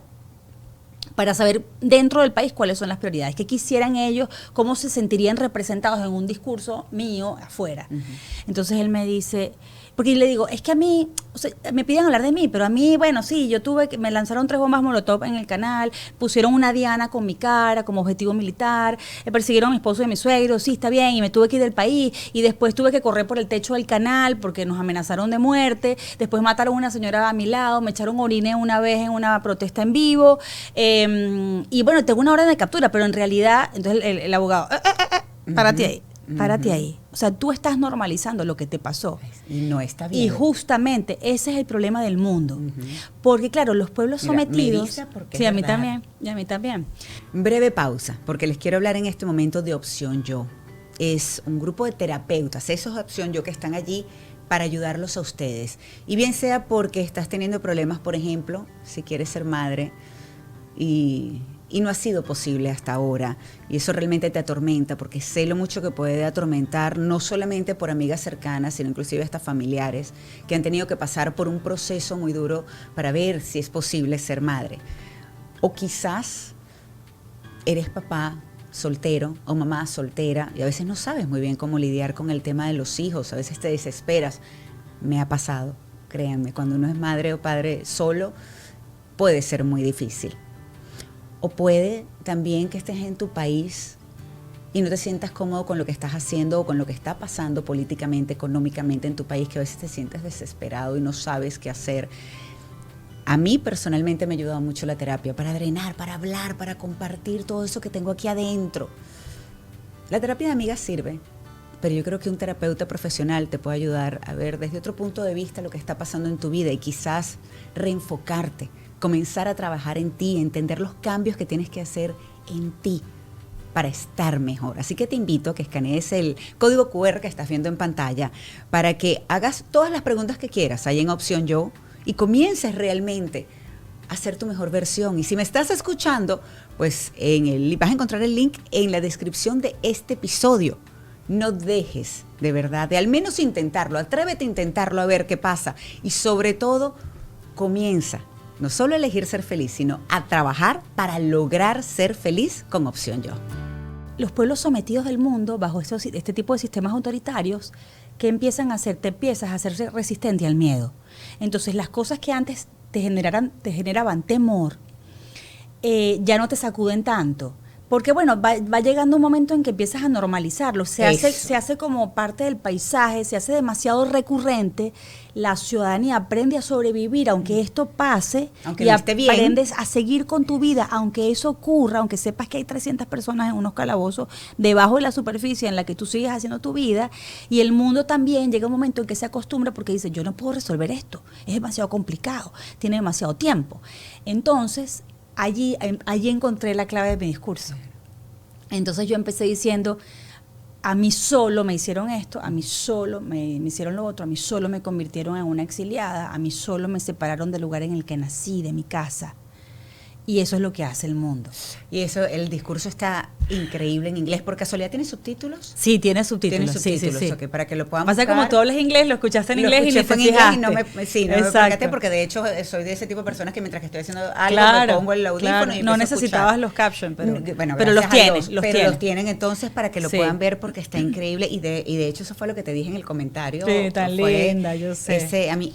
para saber dentro del país cuáles son las prioridades, qué quisieran ellos, cómo se sentirían representados en un discurso mío afuera. Entonces él me dice, porque yo le digo, es que a mí, o sea, me piden hablar de mí, pero a mí, bueno, sí, me lanzaron 3 bombas molotov en el canal, pusieron una diana con mi cara como objetivo militar, persiguieron a mi esposo y a mi suegro, sí, está bien, y me tuve que ir del país, y después tuve que correr por el techo del canal porque nos amenazaron de muerte, después mataron a una señora a mi lado, me echaron orine una vez en una protesta en vivo, y bueno, tengo una orden de captura, pero en realidad, entonces el abogado, párate ahí. Párate ahí. O sea, tú estás normalizando lo que te pasó. Y no está bien. Y justamente ese es el problema del mundo. Porque, claro, los pueblos sometidos... Sí, a mí también. Y a mí también. Breve pausa, porque les quiero hablar en este momento de Opción Yo. Es un grupo de terapeutas, esos Opción Yo que están allí para ayudarlos a ustedes. Y bien sea porque estás teniendo problemas, por ejemplo, si quieres ser madre y no ha sido posible hasta ahora. Y eso realmente te atormenta, porque sé lo mucho que puede atormentar, no solamente por amigas cercanas, sino inclusive hasta familiares que han tenido que pasar por un proceso muy duro para ver si es posible ser madre. O quizás eres papá soltero o mamá soltera y a veces no sabes muy bien cómo lidiar con el tema de los hijos, a veces te desesperas. Me ha pasado, créanme, cuando uno es madre o padre solo puede ser muy difícil. O puede también que estés en tu país y no te sientas cómodo con lo que estás haciendo o con lo que está pasando políticamente, económicamente en tu país, que a veces te sientes desesperado y no sabes qué hacer. A mí personalmente me ha ayudado mucho la terapia para drenar, para hablar, para compartir todo eso que tengo aquí adentro. La terapia de amigas sirve, pero yo creo que un terapeuta profesional te puede ayudar a ver desde otro punto de vista lo que está pasando en tu vida y quizás reenfocarte, comenzar a trabajar en ti, entender los cambios que tienes que hacer en ti para estar mejor. Así que te invito a que escanees el código QR que estás viendo en pantalla para que hagas todas las preguntas que quieras ahí en Opción Yo y comiences realmente a ser tu mejor versión. Y si me estás escuchando, pues vas a encontrar el link en la descripción de este episodio. No dejes de verdad de al menos intentarlo, atrévete a intentarlo a ver qué pasa y sobre todo comienza no solo a elegir ser feliz, sino a trabajar para lograr ser feliz con Opción Yo. Los pueblos sometidos del mundo, bajo este tipo de sistemas autoritarios, ¿qué empiezan a hacer? Te empiezas a hacerse resistente al miedo. Entonces, las cosas que antes te generaban temor, ya no te sacuden tanto. Porque bueno, va llegando un momento en que empiezas a normalizarlo, se hace como parte del paisaje, se hace demasiado recurrente, la ciudadanía aprende a sobrevivir aunque esto pase, aunque y no esté bien, aprendes a seguir con tu vida aunque eso ocurra, aunque sepas que hay 300 personas en unos calabozos debajo de la superficie en la que tú sigues haciendo tu vida, y el mundo también llega un momento en que se acostumbra porque dice, yo no puedo resolver esto, es demasiado complicado, tiene demasiado tiempo. Entonces, allí encontré la clave de mi discurso. Entonces yo empecé diciendo, a mí solo me hicieron esto, a mí solo me hicieron lo otro, a mí solo me convirtieron en una exiliada, a mí solo me separaron del lugar en el que nací, de mi casa. Y eso es lo que hace el mundo. Y eso, el discurso está increíble en inglés. ¿Por casualidad tiene subtítulos? Sí, tiene subtítulos. Sí. Okay, para que lo puedan buscar. Pasa como tú hablas inglés, lo escuchaste en inglés y ni te fijaste. No me percaté, porque de hecho soy de ese tipo de personas que mientras que estoy haciendo algo me pongo el audífono y no necesitabas los captions, pero los tienen entonces para que lo puedan ver porque está increíble y de hecho eso fue lo que te dije en el comentario. Sí, tan linda, yo sé. A mí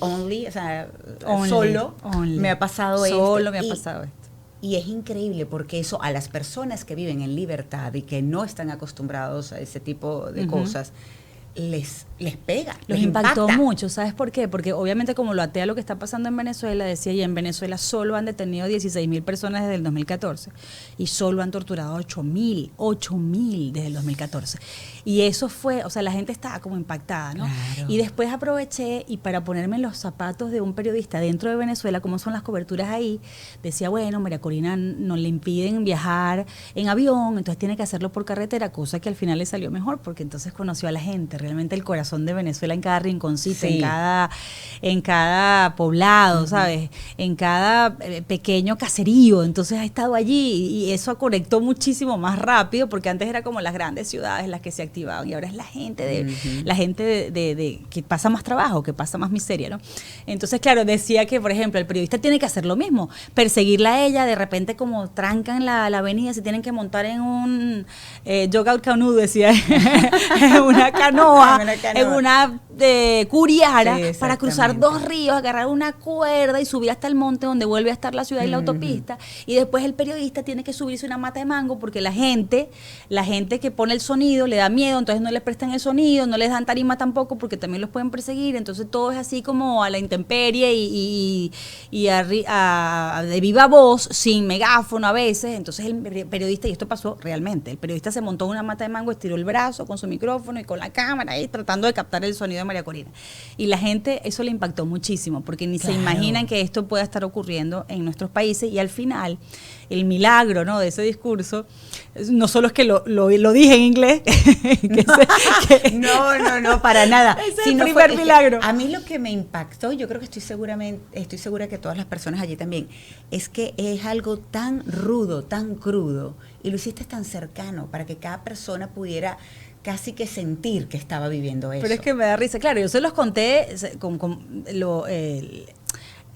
solo me ha pasado esto. Solo me ha pasado esto. Y es increíble porque eso a las personas que viven en libertad y que no están acostumbrados a ese tipo de cosas, les pega. Los impactó mucho, ¿sabes por qué? Porque obviamente como lo até a lo que está pasando en Venezuela, decía, y en Venezuela solo han detenido 16.000 personas desde el 2014 y solo han torturado 8.000 desde el 2014. Y eso fue, o sea, la gente estaba como impactada, ¿no? Claro. Y después aproveché y para ponerme en los zapatos de un periodista dentro de Venezuela, cómo son las coberturas ahí, decía, bueno, María Corina no le impiden viajar en avión, entonces tiene que hacerlo por carretera, cosa que al final le salió mejor porque entonces conoció a la gente, realmente el corazón de Venezuela en cada rinconcito, sí, en cada poblado, ¿sabes? En cada pequeño caserío, entonces ha estado allí y eso conectó muchísimo más rápido porque antes era como las grandes ciudades las que se activaban y ahora es la gente de que pasa más trabajo, que pasa más miseria, ¿no? Entonces, claro, decía que, por ejemplo, el periodista tiene que hacer lo mismo, perseguirla a ella, de repente como trancan la avenida, si tienen que montar en un jogout canoe, decía, en una canoa, en una curiara, sí, para cruzar 2 ríos, agarrar una cuerda y subir hasta el monte donde vuelve a estar la ciudad y la autopista, y después el periodista tiene que subirse una mata de mango porque la gente que pone el sonido le da miedo, entonces no les prestan el sonido, no les dan tarima tampoco porque también los pueden perseguir, entonces todo es así como a la intemperie y de viva voz, sin megáfono a veces. Entonces el periodista, y esto pasó realmente, el periodista se montó en una mata de mango, estiró el brazo con su micrófono y con la cámara ahí tratando de captar el sonido de María Corina. Y la gente, eso le impactó muchísimo, porque ni se Claro. imaginan que esto pueda estar ocurriendo en nuestros países. Y al final, el milagro, ¿no?, de ese discurso, no solo es que lo dije en inglés, No, para nada. Es el Sino primer es que milagro. A mí lo que me impactó, yo creo que estoy segura que todas las personas allí también, es que es algo tan rudo, tan crudo, y lo hiciste tan cercano para que cada persona pudiera casi que sentir que estaba viviendo eso. Pero es que me da risa. Claro, yo se los conté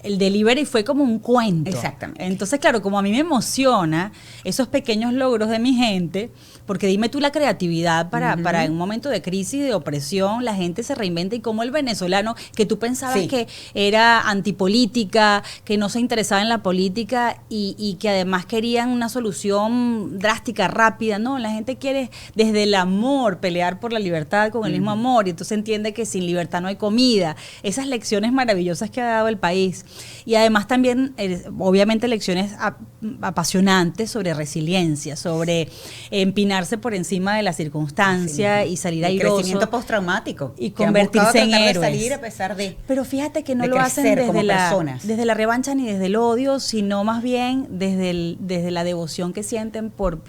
el delivery fue como un cuento. Exactamente. Entonces, claro, como a mí me emociona esos pequeños logros de mi gente, porque dime tú la creatividad para en un momento de crisis, de opresión, la gente se reinventa, y como el venezolano, que tú pensabas Sí. que era antipolítica, que no se interesaba en la política y que además querían una solución drástica, rápida. No, la gente quiere desde el amor pelear por la libertad con el mismo amor, y entonces entiende que sin libertad no hay comida. Esas lecciones maravillosas que ha dado el país. Y además también, obviamente, lecciones apasionantes sobre resiliencia, sobre empinarse por encima de la circunstancia y salir el airoso. crecimiento postraumático. Y que han convertirse buscado en tratar de héroes. salir a pesar de... Pero fíjate que no de lo hacen crecer como desde personas. desde la revancha ni desde el odio, sino más bien desde la devoción que sienten por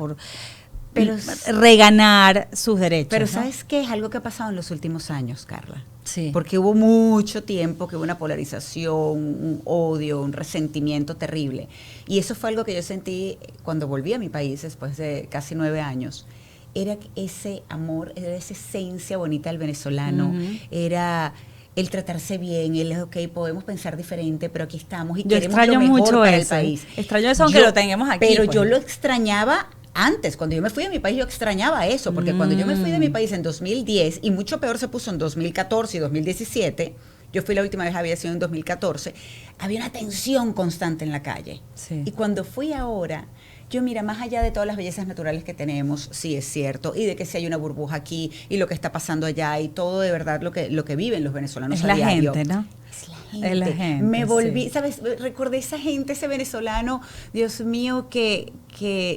Pero- reganar sus derechos. Pero ¿no? ¿sabes qué? Es algo que ha pasado en los últimos años, Carla. Sí. Porque hubo mucho tiempo que hubo una polarización, un odio, un resentimiento terrible. Y eso fue algo que yo sentí cuando volví a mi país después de casi 9 años. Era ese amor, era esa esencia bonita del venezolano, era el tratarse bien, el ok, podemos pensar diferente, pero aquí estamos y Yo queremos extraño lo mejor mucho para eso. el país. Extraño eso aunque lo tengamos aquí. Pero pues. yo lo extrañaba antes, cuando yo me fui de mi país, yo extrañaba eso, porque cuando yo me fui de mi país en 2010, y mucho peor se puso en 2014 y 2017, yo fui la última vez, había sido en 2014, había una tensión constante en la calle. Sí. Y cuando fui ahora, yo mira, más allá de todas las bellezas naturales que tenemos, sí es cierto, y de que si hay una burbuja aquí, y lo que está pasando allá, y todo de verdad lo que viven los venezolanos Es a la diario. gente, ¿no? Es la gente. Es la gente, Me volví, sí. ¿sabes? Recordé esa gente, ese venezolano, Dios mío, que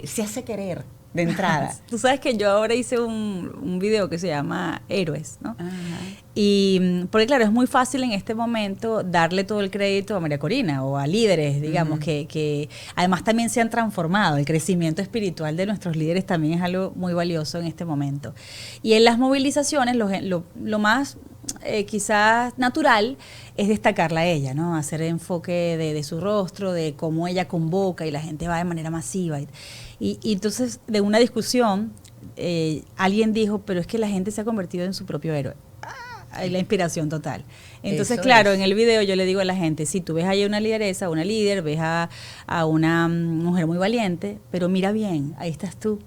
se hace querer de entrada. Tú sabes que yo ahora hice un video que se llama Héroes, ¿no? Ajá. Y porque claro, es muy fácil en este momento darle todo el crédito a María Corina o a líderes, digamos, que además también se han transformado. El crecimiento espiritual de nuestros líderes también es algo muy valioso en este momento. Y en las movilizaciones, lo más quizás natural es destacarla a ella, ¿no? Hacer enfoque de su rostro, de cómo ella convoca y la gente va de manera masiva. Y entonces, de una discusión, alguien dijo, pero es que la gente se ha convertido en su propio héroe. Hay la inspiración total. Entonces, Eso claro, es. en el video yo le digo a la gente, si tú ves ahí una lideresa, una líder, ves a una mujer muy valiente, pero mira bien, ahí estás tú,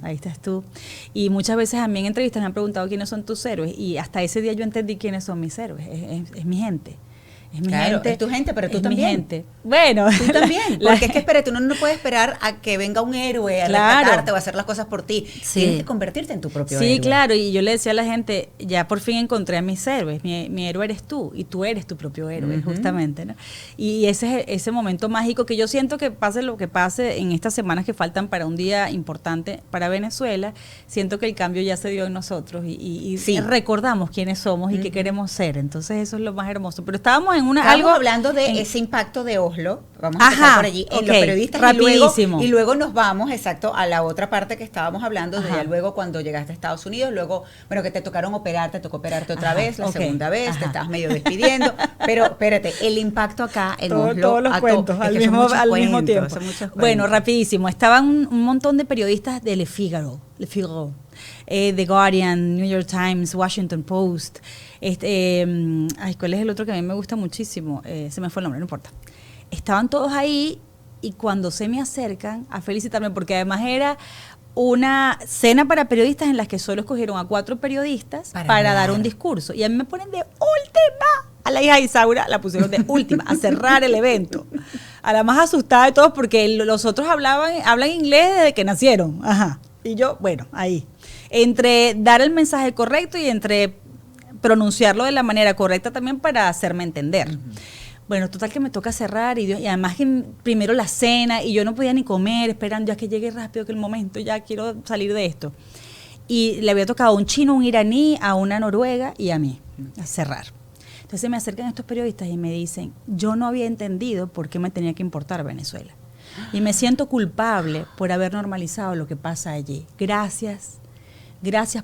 ahí estás tú. Y muchas veces a mí en entrevistas me han preguntado quiénes son tus héroes, y hasta ese día yo entendí quiénes son mis héroes, es mi gente. Es mi Claro, gente. es tu gente, pero tú es también. Mi gente. Bueno, Tú también, porque es que espérate, uno no puede esperar a que venga un héroe a Claro. rescatarte o a hacer las cosas por ti. Sí. Tienes que convertirte en tu propio sí, héroe. claro, y yo le decía a la gente, ya por fin encontré a mis héroes, mi héroe eres tú, y tú eres tu propio héroe, justamente, ¿no? Y ese es ese momento mágico que yo siento que pase lo que pase en estas semanas que faltan para un día importante para Venezuela, siento que el cambio ya se dio en nosotros y Sí. recordamos quiénes somos y qué queremos ser, entonces eso es lo más hermoso. Pero estábamos en Estábamos hablando de ese impacto de Oslo, vamos a empezar Ajá, por allí, en ok, los periodistas, rapidísimo. y luego nos vamos, exacto, a la otra parte que estábamos hablando, de Ajá. ya luego cuando llegaste a Estados Unidos, luego, bueno, que te tocaron operar, te tocó operarte otra Ajá, vez, la ok, segunda vez, ajá. te estabas medio despidiendo, pero espérate, el impacto acá en Oslo, todos los cuentos es al, que son mismo, muchos al mismo cuentos, tiempo. son muchos cuentos. Bueno, rapidísimo. Estaban un montón de periodistas de Le Figaro, The Guardian, New York Times, Washington Post. ¿Cuál es el otro que a mí me gusta muchísimo? Se me fue el nombre, no importa. Estaban todos ahí y cuando se me acercan a felicitarme, porque además era una cena para periodistas en las que solo escogieron a 4 periodistas para dar un discurso. Y a mí me ponen de última. A la hija de Isaura la pusieron de última, a cerrar el evento. A la más asustada de todos, porque los otros hablan inglés desde que nacieron. Ajá. Y yo, bueno, ahí. Entre dar el mensaje correcto y entre pronunciarlo de la manera correcta también para hacerme entender. Bueno, total que me toca cerrar y además que primero la cena y yo no podía ni comer, esperando ya que llegue rápido que el momento, ya quiero salir de esto. y le había tocado a un chino, un iraní, a una noruega y a mí, a cerrar. Entonces me acercan estos periodistas y me dicen, yo no había entendido por qué me tenía que importar Venezuela. Y me siento culpable por haber normalizado lo que pasa allí. Gracias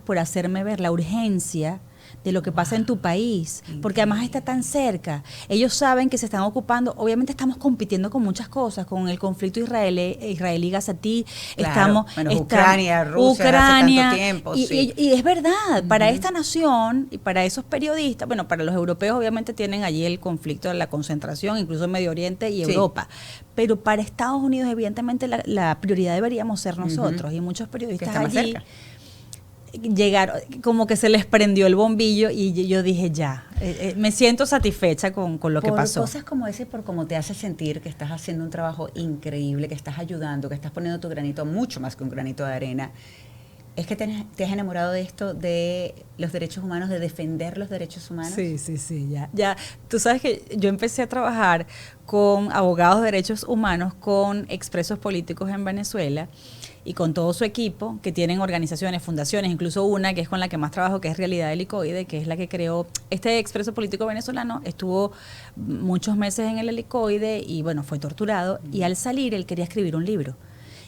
por hacerme ver la urgencia de lo que pasa en tu país, porque además está tan cerca. Ellos saben que se están ocupando, obviamente estamos compitiendo con muchas cosas, con el conflicto israelí-gazatí, claro, Ucrania, Rusia, hace tanto tiempo. Y es verdad, para esta nación y para esos periodistas, bueno, para los europeos obviamente tienen allí el conflicto de la concentración, incluso en Medio Oriente y Europa, pero para Estados Unidos evidentemente la prioridad deberíamos ser nosotros, y muchos periodistas allí llegaron, como que se les prendió el bombillo y yo dije me siento satisfecha con lo que pasó. Por cosas como ese, por cómo te hace sentir que estás haciendo un trabajo increíble, que estás ayudando, que estás poniendo tu granito, mucho más que un granito de arena. ¿Es que te has enamorado de esto, de los derechos humanos, de defender los derechos humanos? Sí, ya. Tú sabes que yo empecé a trabajar con abogados de derechos humanos, con expresos políticos en Venezuela y con todo su equipo, que tienen organizaciones, fundaciones, incluso una que es con la que más trabajo, que es Realidad Helicoide, que es la que creó este expreso político venezolano. Estuvo muchos meses en el Helicoide y bueno, fue torturado, y al salir él quería escribir un libro.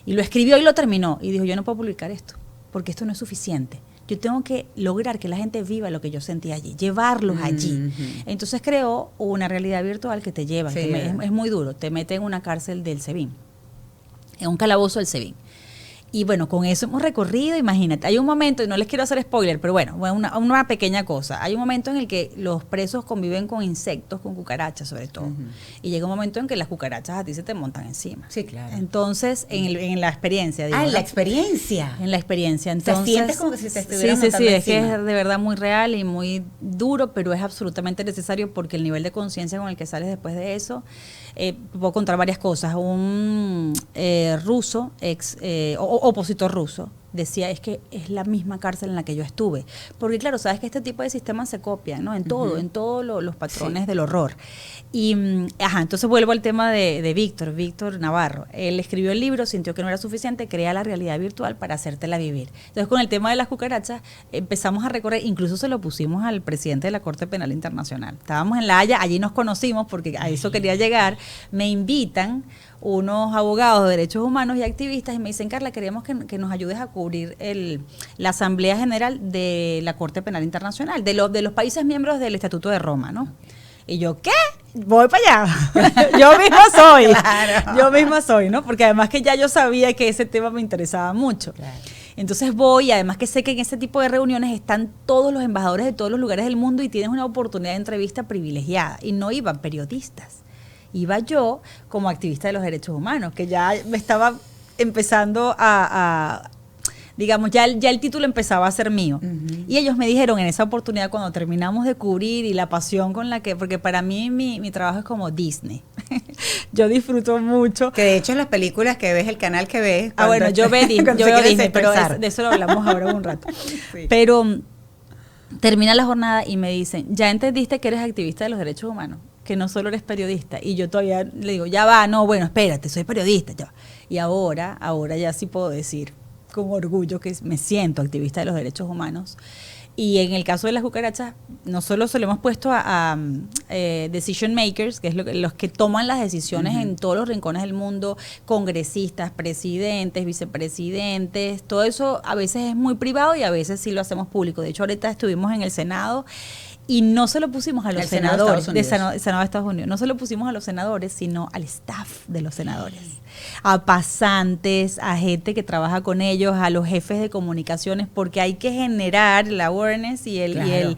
Y lo escribió y lo terminó, y dijo, yo no puedo publicar esto, porque esto no es suficiente. Yo tengo que lograr que la gente viva lo que yo sentí allí, llevarlos allí. Entonces creó una realidad virtual que te lleva, es muy duro, te mete en una cárcel del SEBIN, en un calabozo del SEBIN. Y bueno, con eso hemos recorrido, imagínate, hay un momento, y no les quiero hacer spoiler, pero bueno, una pequeña cosa, hay un momento en el que los presos conviven con insectos, con cucarachas sobre todo, y llega un momento en que las cucarachas a ti se te montan encima. Sí, claro. Entonces, en la experiencia, digo, en la experiencia. En la experiencia, entonces. Sientes como que si te estuvieran montando encima. Es que es de verdad muy real y muy duro, pero es absolutamente necesario porque el nivel de conciencia con el que sales después de eso, puedo contar varias cosas. Un ruso, opositor ruso, decía, es que es la misma cárcel en la que yo estuve. Porque claro, sabes que este tipo de sistemas se copian, ¿no? En todos los patrones del horror. Y, entonces vuelvo al tema de Víctor Navarro. Él escribió el libro, sintió que no era suficiente, crea la realidad virtual para hacértela vivir. Entonces con el tema de las cucarachas empezamos a recorrer, incluso se lo pusimos al presidente de la Corte Penal Internacional. Estábamos en La Haya, allí nos conocimos porque a eso quería llegar. Me invitan unos abogados de derechos humanos y activistas y me dicen, Carla, queremos que nos ayudes a cubrir la Asamblea General de la Corte Penal Internacional, de los países miembros del Estatuto de Roma, ¿no? Y yo, ¿qué? Voy para allá. Yo misma soy. Claro. Yo misma soy, ¿no? Porque además que ya yo sabía que ese tema me interesaba mucho. Claro. Entonces voy, además que sé que en ese tipo de reuniones están todos los embajadores de todos los lugares del mundo y tienes una oportunidad de entrevista privilegiada. Y no iban periodistas. Iba yo como activista de los derechos humanos, que ya me estaba empezando digamos, ya el título empezaba a ser mío. Y ellos me dijeron en esa oportunidad, cuando terminamos de cubrir y la pasión con la que, porque para mí mi trabajo es como Disney. Yo disfruto mucho. Que de hecho en las películas que ves, el canal que ves. Bueno, yo veo Disney, pero de eso lo hablamos ahora un rato. Sí. Pero termina la jornada y me dicen, ¿ya entendiste que eres activista de los derechos humanos? Que no solo eres periodista. Y yo todavía le digo, espérate, soy periodista. Ya. Y ahora ya sí puedo decir con orgullo que me siento activista de los derechos humanos. Y en el caso de las cucarachas, no solo se lo hemos puesto a decision makers, que es los que toman las decisiones en todos los rincones del mundo, congresistas, presidentes, vicepresidentes, todo eso a veces es muy privado y a veces sí lo hacemos público. De hecho, ahorita estuvimos en el Senado y no se lo pusimos a los senadores del Senado de Estados Unidos, no se lo pusimos a los senadores, sino al staff de los senadores, a pasantes, a gente que trabaja con ellos, a los jefes de comunicaciones, porque hay que generar el awareness y el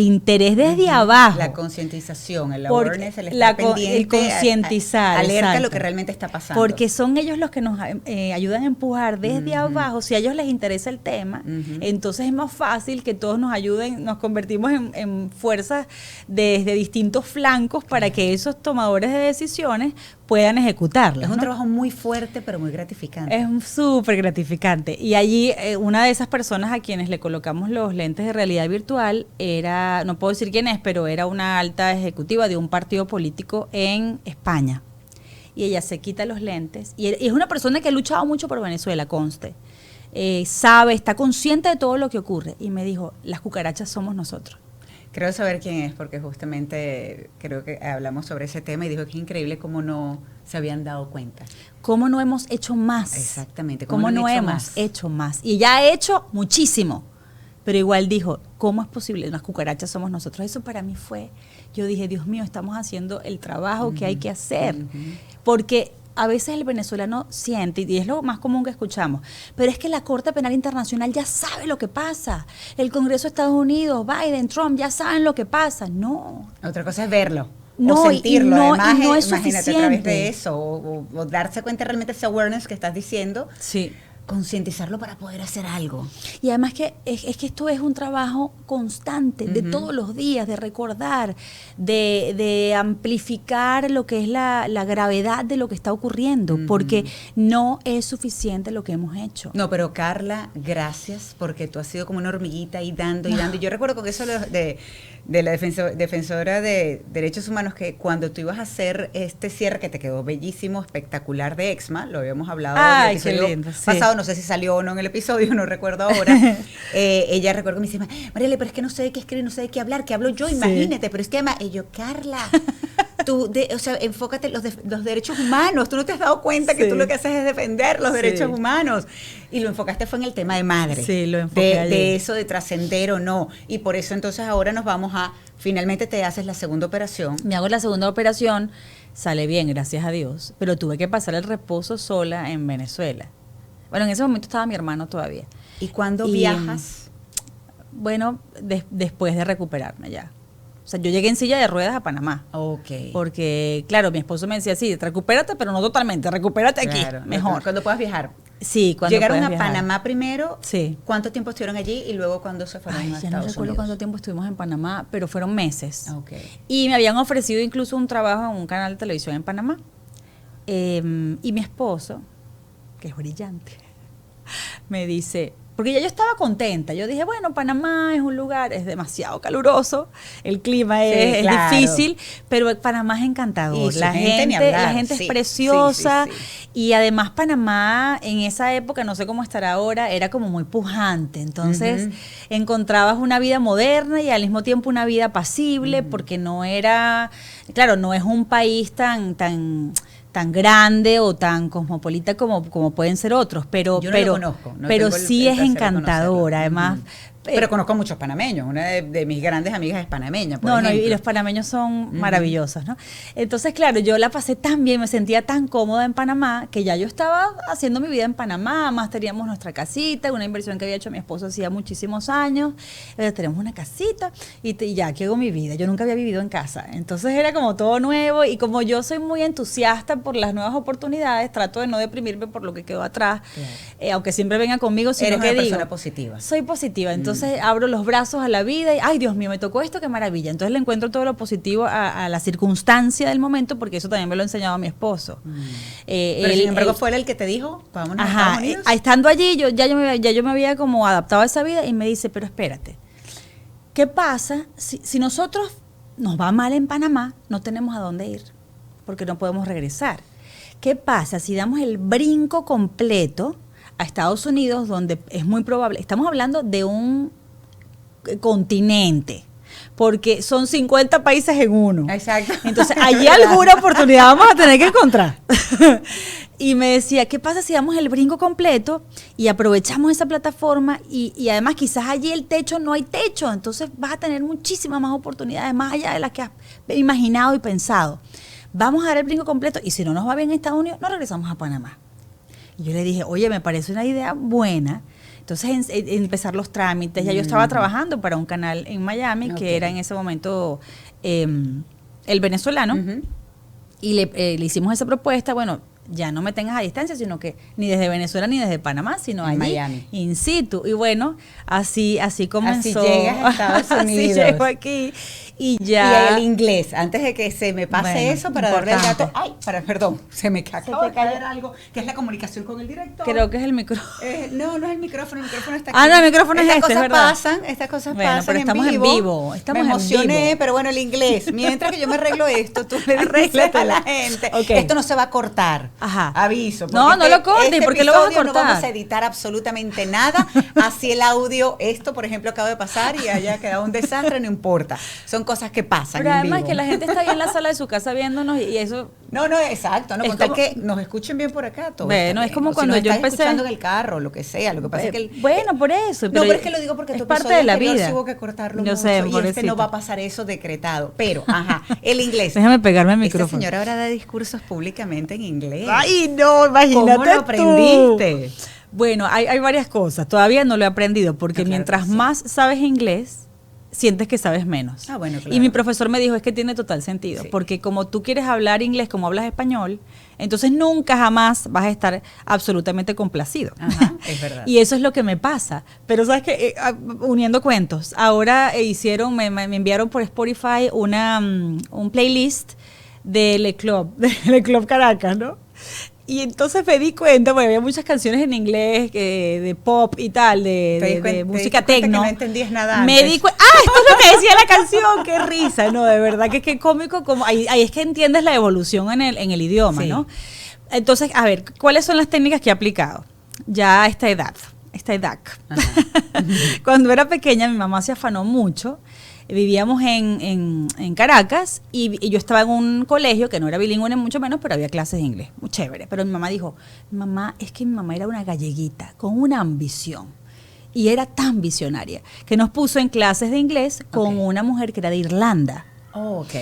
interés desde abajo. La concientización, el awareness, el estar pendiente, el concientizar, alerta a lo que realmente está pasando. Porque son ellos los que nos ayudan a empujar desde abajo. Si a ellos les interesa el tema, entonces es más fácil que todos nos ayuden, nos convertimos en fuerzas desde distintos flancos para que esos tomadores de decisiones puedan ejecutarlas. Es un trabajo muy fuerte, pero muy gratificante. Es súper gratificante. Y allí una de esas personas a quienes le colocamos los lentes de realidad virtual era, no puedo decir quién es, pero era una alta ejecutiva de un partido político en España. Y ella se quita los lentes. Y es una persona que ha luchado mucho por Venezuela, conste. sabe, está consciente de todo lo que ocurre. Y me dijo, las cucarachas somos nosotros. Creo saber quién es, porque justamente creo que hablamos sobre ese tema y dijo que es increíble cómo no se habían dado cuenta. ¿Cómo no hemos hecho más? Exactamente. ¿Cómo no hemos hecho más? Y ya ha hecho muchísimo. Pero igual dijo, ¿cómo es posible? Las cucarachas somos nosotros. Eso para mí fue, yo dije, Dios mío, estamos haciendo el trabajo que hay que hacer. Porque a veces el venezolano siente, y es lo más común que escuchamos, pero es que la Corte Penal Internacional ya sabe lo que pasa. El Congreso de Estados Unidos, Biden, Trump, ya saben lo que pasa. No. Otra cosa es verlo. No, o sentirlo. Además, no es imagínate suficiente. A través de eso, o darse cuenta realmente de ese awareness que estás diciendo. Sí. Concientizarlo para poder hacer algo. Y además que es que esto es un trabajo constante, de todos los días, de recordar, de amplificar lo que es la gravedad de lo que está ocurriendo, porque no es suficiente lo que hemos hecho. No, pero Carla, gracias, porque tú has sido como una hormiguita y dando y dando. Y yo recuerdo con eso de la defensora de derechos humanos, que cuando tú ibas a hacer este cierre que te quedó bellísimo, espectacular, de Exma, lo habíamos hablado en el episodio pasado, no sé si salió o no en el episodio, no recuerdo ahora. Ella recuerdo que me dice, Mariela, pero es que no sé de qué escribir, no sé de qué hablar, que hablo yo, imagínate, pero es que además, y yo, Carla, tú, o sea, enfócate en los derechos humanos, tú no te has dado cuenta que tú lo que haces es defender los derechos humanos, y lo enfocaste fue en el tema de madre, lo enfoqué de eso, de trascender o no, y por eso entonces ahora nos vamos a, finalmente te haces la segunda operación. Me hago la segunda operación, sale bien, gracias a Dios, pero tuve que pasar el reposo sola en Venezuela. Bueno, en ese momento estaba mi hermano todavía. ¿Y cuándo viajas? Bueno, después de recuperarme ya. O sea, yo llegué en silla de ruedas a Panamá. Ok. Porque, claro, mi esposo me decía, sí, recupérate, pero no totalmente, recupérate aquí, mejor. Cuando puedas viajar. Sí, cuando llegaron a Panamá primero. Sí. ¿Cuánto tiempo estuvieron allí y luego cuándo se fueron a Estados Unidos? Ya no recuerdo cuánto tiempo estuvimos en Panamá, pero fueron meses. Okay. Y me habían ofrecido incluso un trabajo en un canal de televisión en Panamá. Y mi esposo, que es brillante, me dice, porque ya yo estaba contenta, yo dije, bueno, Panamá es un lugar, es demasiado caluroso, el clima es difícil, pero Panamá es encantador, la gente es preciosa, y además Panamá en esa época, no sé cómo estará ahora, era como muy pujante, entonces encontrabas una vida moderna y al mismo tiempo una vida apacible, porque no era, claro, no es un país tan grande o tan cosmopolita como pueden ser otros, pero lo conozco, pero sí es encantadora, además. Pero conozco muchos panameños, una de mis grandes amigas es panameña, por ejemplo. Y los panameños son maravillosos, ¿no? Entonces, claro, yo la pasé tan bien, me sentía tan cómoda en Panamá, que ya yo estaba haciendo mi vida en Panamá, más teníamos nuestra casita, una inversión que había hecho mi esposo hacía muchísimos años, tenemos una casita, y ya aquí hago mi vida, yo nunca había vivido en casa, entonces era como todo nuevo, y como yo soy muy entusiasta por las nuevas oportunidades, trato de no deprimirme por lo que quedó atrás, aunque siempre venga conmigo, sino que digo, eres una persona positiva. Soy positiva, entonces abro los brazos a la vida y, ay, Dios mío, me tocó esto, qué maravilla. Entonces le encuentro todo lo positivo a la circunstancia del momento, porque eso también me lo ha enseñado mi esposo. Pero sin embargo fue él el que te dijo, vámonos a Estados Unidos. Estando allí, yo me había como adaptado a esa vida y me dice, pero espérate, ¿qué pasa si nosotros nos va mal en Panamá, no tenemos a dónde ir? Porque no podemos regresar. ¿Qué pasa si damos el brinco completo a Estados Unidos, donde es muy probable, estamos hablando de un continente, porque son 50 países en uno. Exacto. Entonces, allí alguna oportunidad vamos a tener que encontrar. Y me decía, ¿qué pasa si damos el brinco completo y aprovechamos esa plataforma y además quizás allí el techo no hay techo, entonces vas a tener muchísimas más oportunidades, más allá de las que has imaginado y pensado. Vamos a dar el brinco completo y si no nos va bien en Estados Unidos, nos regresamos a Panamá. Y yo le dije, oye, me parece una idea buena. Entonces, empezar los trámites. Ya yo estaba trabajando para un canal en Miami, que era en ese momento el venezolano, y le hicimos esa propuesta, bueno, ya no me tengas a distancia, sino que ni desde Venezuela ni desde Panamá, sino allí, Miami, in situ. Y bueno, así comenzó. Así llegas a Estados Unidos. Así llego aquí. Y ya. Y el inglés, antes de que se me pase eso, para darle el dato. Ay, perdón, se me acaba de caer algo, que es la comunicación con el director. Creo que es el micrófono. No es el micrófono está aquí. No, el micrófono es estas cosas pasan, estas cosas pasan. Pero estamos en vivo. Me emocioné, pero bueno, el inglés. Mientras que yo me arreglo esto, tú le dices a la gente, esto no se va a cortar. Ajá. Aviso. No lo cortes, porque lo vas a cortar. No vamos a editar absolutamente nada. Así el audio, esto por ejemplo acaba de pasar y haya quedado un desastre, no importa. Son cosas que pasan. Pero en además vivo. que la gente está ahí en la sala de su casa viéndonos y eso... No, exacto. No, Es con tal como- que nos escuchen bien por acá. Todo Bueno, está es bien. como O si cuando nos yo están empecé- escuchando en el carro, lo que sea. Lo que pasa es que bueno, por eso. no, pero es que lo digo porque es tu parte episodio de la anterior vida. sí hubo que cortarlo Yo mucho sé, y este pobrecita. no va a pasar eso decretado. Pero, ajá, el inglés. Déjame pegarme el Esta micrófono. señora ahora da discursos públicamente en inglés. Ay, no, imagínate ¿Cómo lo tú. aprendiste? Bueno, hay varias cosas. Todavía no lo he aprendido porque Ah, claro mientras que sí. más sabes inglés, sientes que sabes menos. Ah, bueno, claro. Y mi profesor me dijo, es que tiene total sentido, Sí. porque como tú quieres hablar inglés como hablas español, entonces nunca jamás vas a estar absolutamente complacido. Ajá, es verdad. Y eso es lo que me pasa. Pero sabes que, uniendo cuentos, ahora me enviaron por Spotify un playlist de Le Club, de Le Club Caracas, ¿no? Y entonces me di cuenta, porque había muchas canciones en inglés de pop y tal, de música te di cuenta techno. que no entendías nada Me antes. di cuenta, esto es lo que decía la canción, qué risa, no, de verdad que qué cómico, como ahí es que entiendes la evolución en el idioma, Sí. ¿no? Entonces, a ver, ¿cuáles son las técnicas que he aplicado? Ya a esta edad. Cuando era pequeña, mi mamá se afanó mucho. Vivíamos en Caracas y yo estaba en un colegio que no era bilingüe ni mucho menos, pero había clases de inglés, muy chévere. Pero mi mamá dijo, es que mi mamá era una galleguita con una ambición y era tan visionaria que nos puso en clases de inglés con Ok. una mujer que era de Irlanda Oh, ok.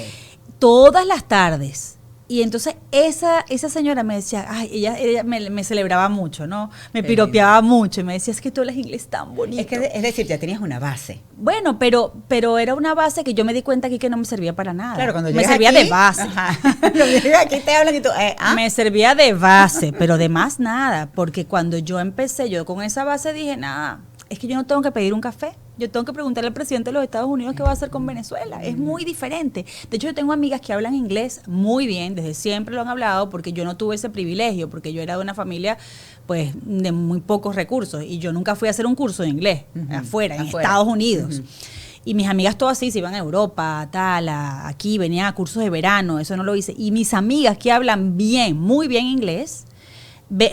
todas las tardes. Y entonces esa señora me decía, ella me celebraba mucho, ¿no? Me Qué piropeaba mucho y me decía, es que tú hablas inglés tan bonito. Es decir, ya tenías una base. Bueno, pero era una base que yo me di cuenta aquí que no me servía para nada. Claro, cuando me llegas servía aquí, de base. Ajá. Cuando llegas aquí te hablan y tú, Me servía de base, pero de más nada, porque cuando yo empecé, yo con esa base dije, nada, es que yo no tengo que pedir un café, yo tengo que preguntarle al presidente de los Estados Unidos qué va a hacer con Venezuela, es muy diferente. De hecho, yo tengo amigas que hablan inglés muy bien, desde siempre lo han hablado, porque yo no tuve ese privilegio, porque yo era de una familia pues de muy pocos recursos y yo nunca fui a hacer un curso de inglés afuera, en Estados Unidos. Y mis amigas todas sí se iban a Europa, aquí, venían a cursos de verano, eso no lo hice. Y mis amigas que hablan bien, muy bien inglés,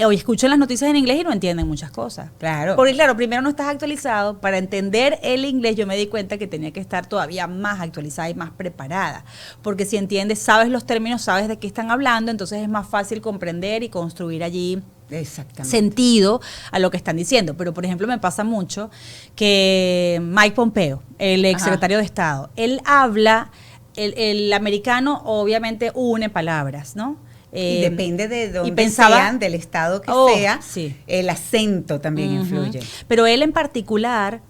o escuchan las noticias en inglés y no entienden muchas cosas. Claro. Porque claro, primero no estás actualizado. Para entender el inglés yo me di cuenta que tenía que estar todavía más actualizada y más preparada. Porque si entiendes, sabes los términos, sabes de qué están hablando, entonces es más fácil comprender y construir allí Exactamente. sentido a lo que están diciendo. Pero, por ejemplo, me pasa mucho que Mike Pompeo, el exsecretario de Estado, él habla, el americano obviamente une palabras, ¿no? Y depende de dónde pensaba- sean, del estado que sea, sí. el acento también influye. Pero él en particular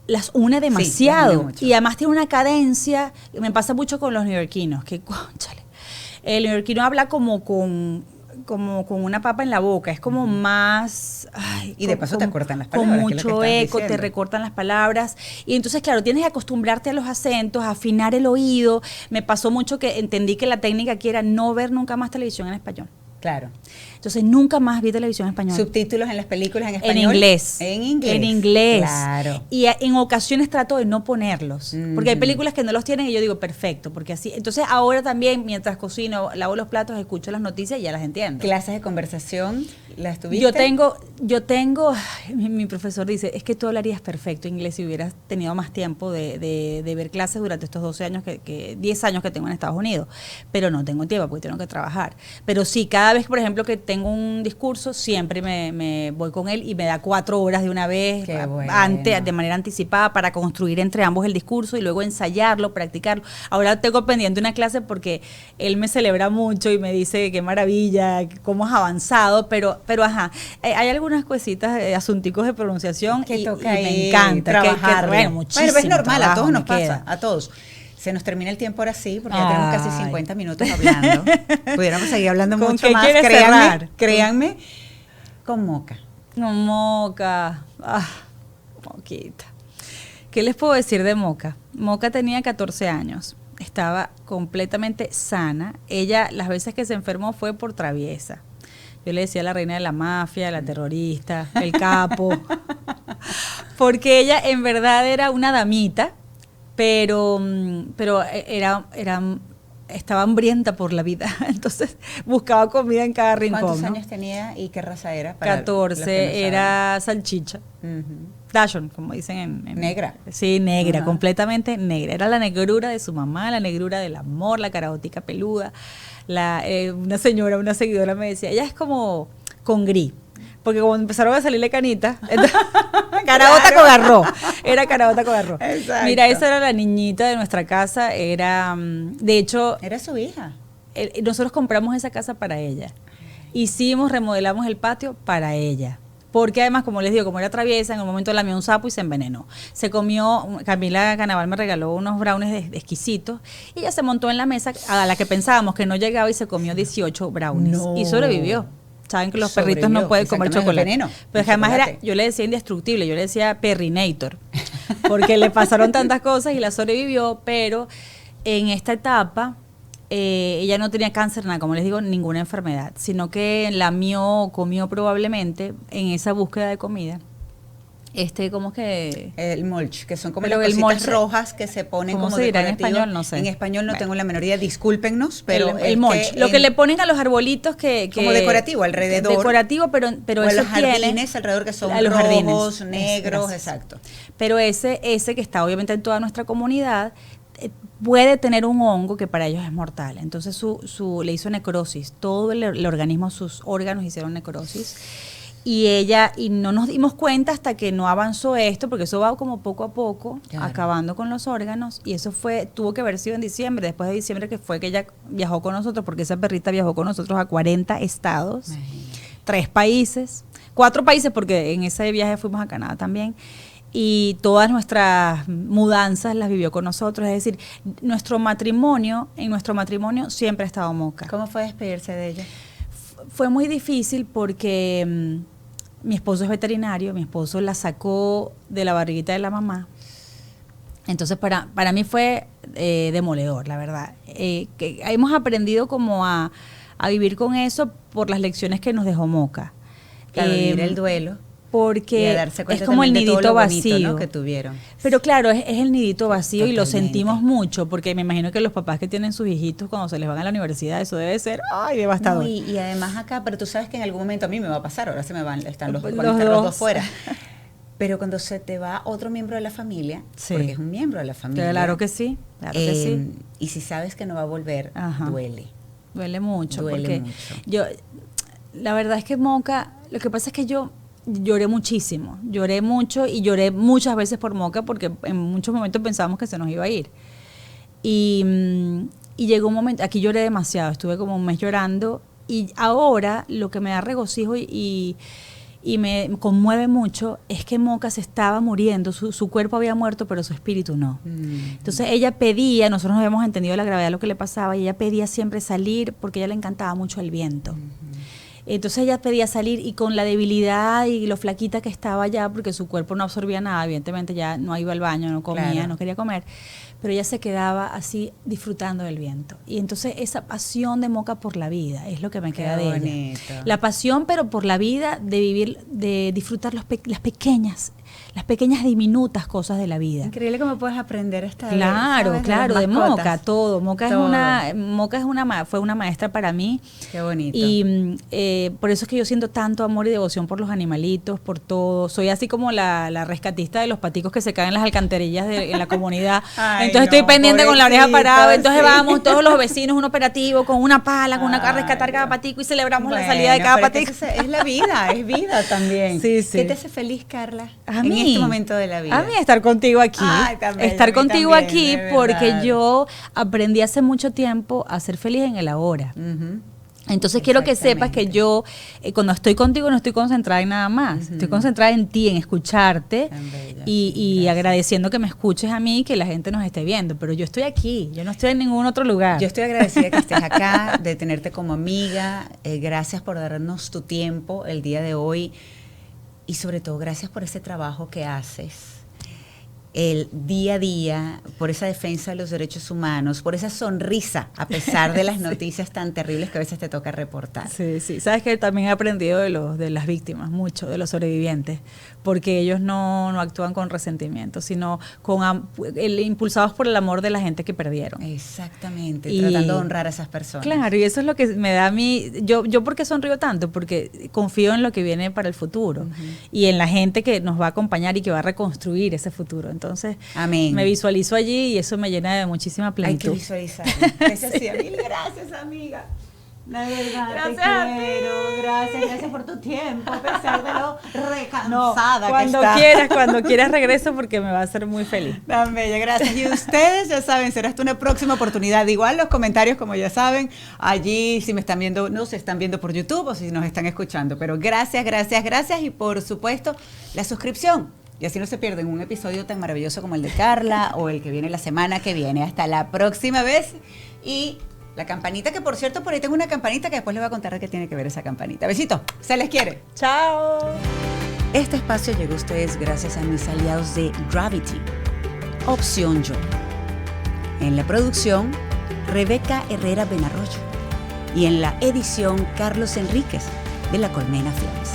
las une demasiado. las une mucho. Y además tiene una cadencia. Me pasa mucho con los neoyorquinos, que, cónchale, el neoyorquino habla como con una papa en la boca, es como más... Y de paso te cortan las con palabras, que es lo mucho que estás eco, te diciendo. recortan las palabras. Y entonces, claro, tienes que acostumbrarte a los acentos, a afinar el oído. Me pasó mucho que entendí que la técnica aquí era no ver nunca más televisión en español. Claro. Entonces, nunca más vi televisión en español. Subtítulos en las películas en En español. inglés. En inglés. En inglés. Claro. Y en ocasiones trato de no ponerlos. Porque hay Ujú. películas que no los tienen y yo digo, perfecto. Porque así. Entonces ahora también, mientras cocino, lavo los platos, escucho las noticias y ya las entiendo. Clases de conversación, ¿las tuviste? Yo tengo, mi profesor dice, es que tú hablarías perfecto inglés si hubieras tenido más tiempo de ver clases durante estos 12 años, 10 años que tengo en Estados Unidos. Pero no tengo tiempo porque tengo que trabajar. Pero sí, cada vez, por ejemplo, que tengo un discurso, siempre me voy con él y me da 4 horas de una vez, Qué bueno. de manera anticipada, para construir entre ambos el discurso y luego ensayarlo, practicarlo. Ahora tengo pendiente una clase porque él me celebra mucho y me dice qué maravilla, cómo has avanzado, pero ajá, hay algunas cositas, asunticos de pronunciación que y toca me ahí encanta. trabajar. Bueno, muchísimo Bueno, es normal, a trabajo todos nos me pasa, queda. a todos. Se nos termina el tiempo ahora sí, porque ya tenemos casi Ay. 50 minutos hablando. Pudiéramos seguir hablando ¿Con mucho qué más. quieres cerrar? Créanme, con Moca. No, Moca. Moquita. ¿Qué les puedo decir de Moca? Moca tenía 14 años. Estaba completamente sana. Ella, las veces que se enfermó fue por traviesa. Yo le decía la reina de la mafia, la terrorista, el capo. Porque ella en verdad era una damita, pero era estaba hambrienta por la vida, entonces buscaba comida en cada rincón. ¿Cuántos ¿no? años tenía y qué raza era? 14, era salchicha. Dachshund, como dicen en negra. Sí, negra, completamente negra. Era la negrura de su mamá, la negrura del amor, la carabotica peluda. Una señora, una seguidora me decía, ella es como con gris. Porque cuando empezaron a salirle canitas, carabota con arroz. Era carabota con arroz. Exacto. Mira, esa era la niñita de nuestra casa. Era, de hecho... Era su hija. Nosotros compramos esa casa para ella. Remodelamos el patio para ella. Porque además, como les digo, como era traviesa, en un momento lamió un sapo y se envenenó. Se comió, Camila Canaval me regaló unos brownies exquisitos y ella se montó en la mesa a la que pensábamos que no llegaba y se comió 18 brownies. No. Y sobrevivió. Saben que los perritos no pueden comer chocolate. Veneno, pero además yo le decía indestructible, yo le decía Perrinator. Porque le pasaron tantas cosas y la sobrevivió, pero en esta etapa... ella no tenía cáncer, nada, como les digo, ninguna enfermedad, sino que comió probablemente en esa búsqueda de comida. ¿Cómo que? El mulch, que son como pero las cositas mulch, rojas que se ponen ¿cómo como se dirá en decorativo. español? No sé. En español no tengo la menor idea, discúlpennos, pero el mulch, lo que le ponen a los arbolitos que como decorativo alrededor. Decorativo, pero o eso los jardines tiene alrededor que son los rojos, jardines, negros, exacto. Pero ese que está obviamente en toda nuestra comunidad puede tener un hongo que para ellos es mortal. Entonces le hizo necrosis. Todo el organismo, sus órganos hicieron necrosis. Y no nos dimos cuenta hasta que no avanzó esto, porque eso va como poco a poco, claro, acabando con los órganos. Y eso tuvo que haber sido en diciembre, después de diciembre que fue que ella viajó con nosotros, porque esa perrita viajó con nosotros a 40 estados, 3 países, 4 países, porque en ese viaje fuimos a Canadá también. Y todas nuestras mudanzas las vivió con nosotros. Es decir, en nuestro matrimonio siempre ha estado Moca. ¿Cómo fue despedirse de ella? Fue muy difícil porque mi esposo es veterinario, mi esposo la sacó de la barriguita de la mamá. Entonces para mí fue demoledor, la verdad. Que hemos aprendido como a vivir con eso por las lecciones que nos dejó Moca. Claro, vivir el duelo. Porque es como el nidito vacío, bonito, ¿no?, que tuvieron. Pero claro, es el nidito vacío. Totalmente. Y lo sentimos mucho, porque me imagino que los papás que tienen sus hijitos cuando se les van a la universidad, eso debe ser devastador. No, y además acá, pero tú sabes que en algún momento a mí me va a pasar, ahora se me van, están los dos fuera. Pero cuando se te va otro miembro de la familia, sí, porque es un miembro de la familia. Claro que sí, claro que sí. Y si sabes que no va a volver, duele. Duele mucho, porque la verdad es que Moca, lo que pasa es que yo lloré muchísimo, lloré mucho y lloré muchas veces por Moca porque en muchos momentos pensábamos que se nos iba a ir. Y llegó un momento, aquí lloré demasiado, estuve como un mes llorando y ahora lo que me da regocijo y me conmueve mucho es que Moca se estaba muriendo, su cuerpo había muerto pero su espíritu no. Entonces ella pedía, nosotros no habíamos entendido la gravedad de lo que le pasaba y ella pedía siempre salir porque a ella le encantaba mucho el viento. Entonces ella pedía salir y con la debilidad y lo flaquita que estaba ya, porque su cuerpo no absorbía nada, evidentemente ya no iba al baño, no comía, claro, no quería comer, pero ella se quedaba así disfrutando del viento. Y entonces esa pasión de Moca por la vida es lo que me queda de ella. La pasión, pero por la vida, de vivir, de disfrutar las pequeñas diminutas cosas de la vida. Increíble cómo puedes aprender esta Claro, de Moca, todo. Moca fue una maestra para mí. Qué bonito. Y por eso es que yo siento tanto amor y devoción por los animalitos, por todo. Soy así como la rescatista de los paticos que se caen en las alcantarillas en la comunidad. Ay, entonces estoy pendiente con la oreja parada. Entonces sí, vamos todos los vecinos, un operativo con una pala, con a rescatar cada patico y celebramos la salida de cada patico. Es la vida, es vida también. Sí, sí. ¿Qué te hace feliz, Carla? A mí, en este momento de la vida. A mí estar contigo aquí. Ay, también, estar contigo también, aquí porque yo aprendí hace mucho tiempo a ser feliz en el ahora. Entonces quiero que sepas que yo, cuando estoy contigo, no estoy concentrada en nada más. Estoy concentrada en ti, en escucharte y agradeciendo que me escuches a mí y que la gente nos esté viendo. Pero yo estoy aquí, yo no estoy en ningún otro lugar. Yo estoy agradecida que estés acá, de tenerte como amiga. Gracias por darnos tu tiempo el día de hoy y sobre todo gracias por ese trabajo que haces. el día a día, por esa defensa de los derechos humanos, por esa sonrisa, a pesar de las noticias tan terribles que a veces te toca reportar. Sí, sí. Sabes que también he aprendido de las víctimas, mucho, de los sobrevivientes, porque ellos no actúan con resentimiento, sino impulsados por el amor de la gente que perdieron. Exactamente, tratando de honrar a esas personas. Claro, y eso es lo que me da a mí, yo ¿por qué sonrío tanto? Porque confío en lo que viene para el futuro y en la gente que nos va a acompañar y que va a reconstruir ese futuro. Entonces, amén. Me visualizo allí y eso me llena de muchísima plenitud. Hay que visualizar. Mil gracias, amiga. De verdad, gracias te quiero, gracias por tu tiempo, a pesar de lo recansada que estás. Cuando quieras regreso porque me va a hacer muy feliz. Tan bella, gracias. Y ustedes ya saben, será hasta una próxima oportunidad. Igual los comentarios, como ya saben, allí si me están viendo, no se están viendo por YouTube o si nos están escuchando. Pero gracias y por supuesto la suscripción. Y así no se pierden un episodio tan maravilloso como el de Carla o el que viene la semana que viene. Hasta la próxima vez. Y la campanita, que por cierto, por ahí tengo una campanita que después les voy a contar de qué tiene que ver esa campanita. Besito, se les quiere. Chao. Este espacio llegó a ustedes gracias a mis aliados de Gravity, Opción Yo. En la producción, Rebeca Herrera Benarroyo. Y en la edición, Carlos Enríquez, de La Colmena Films.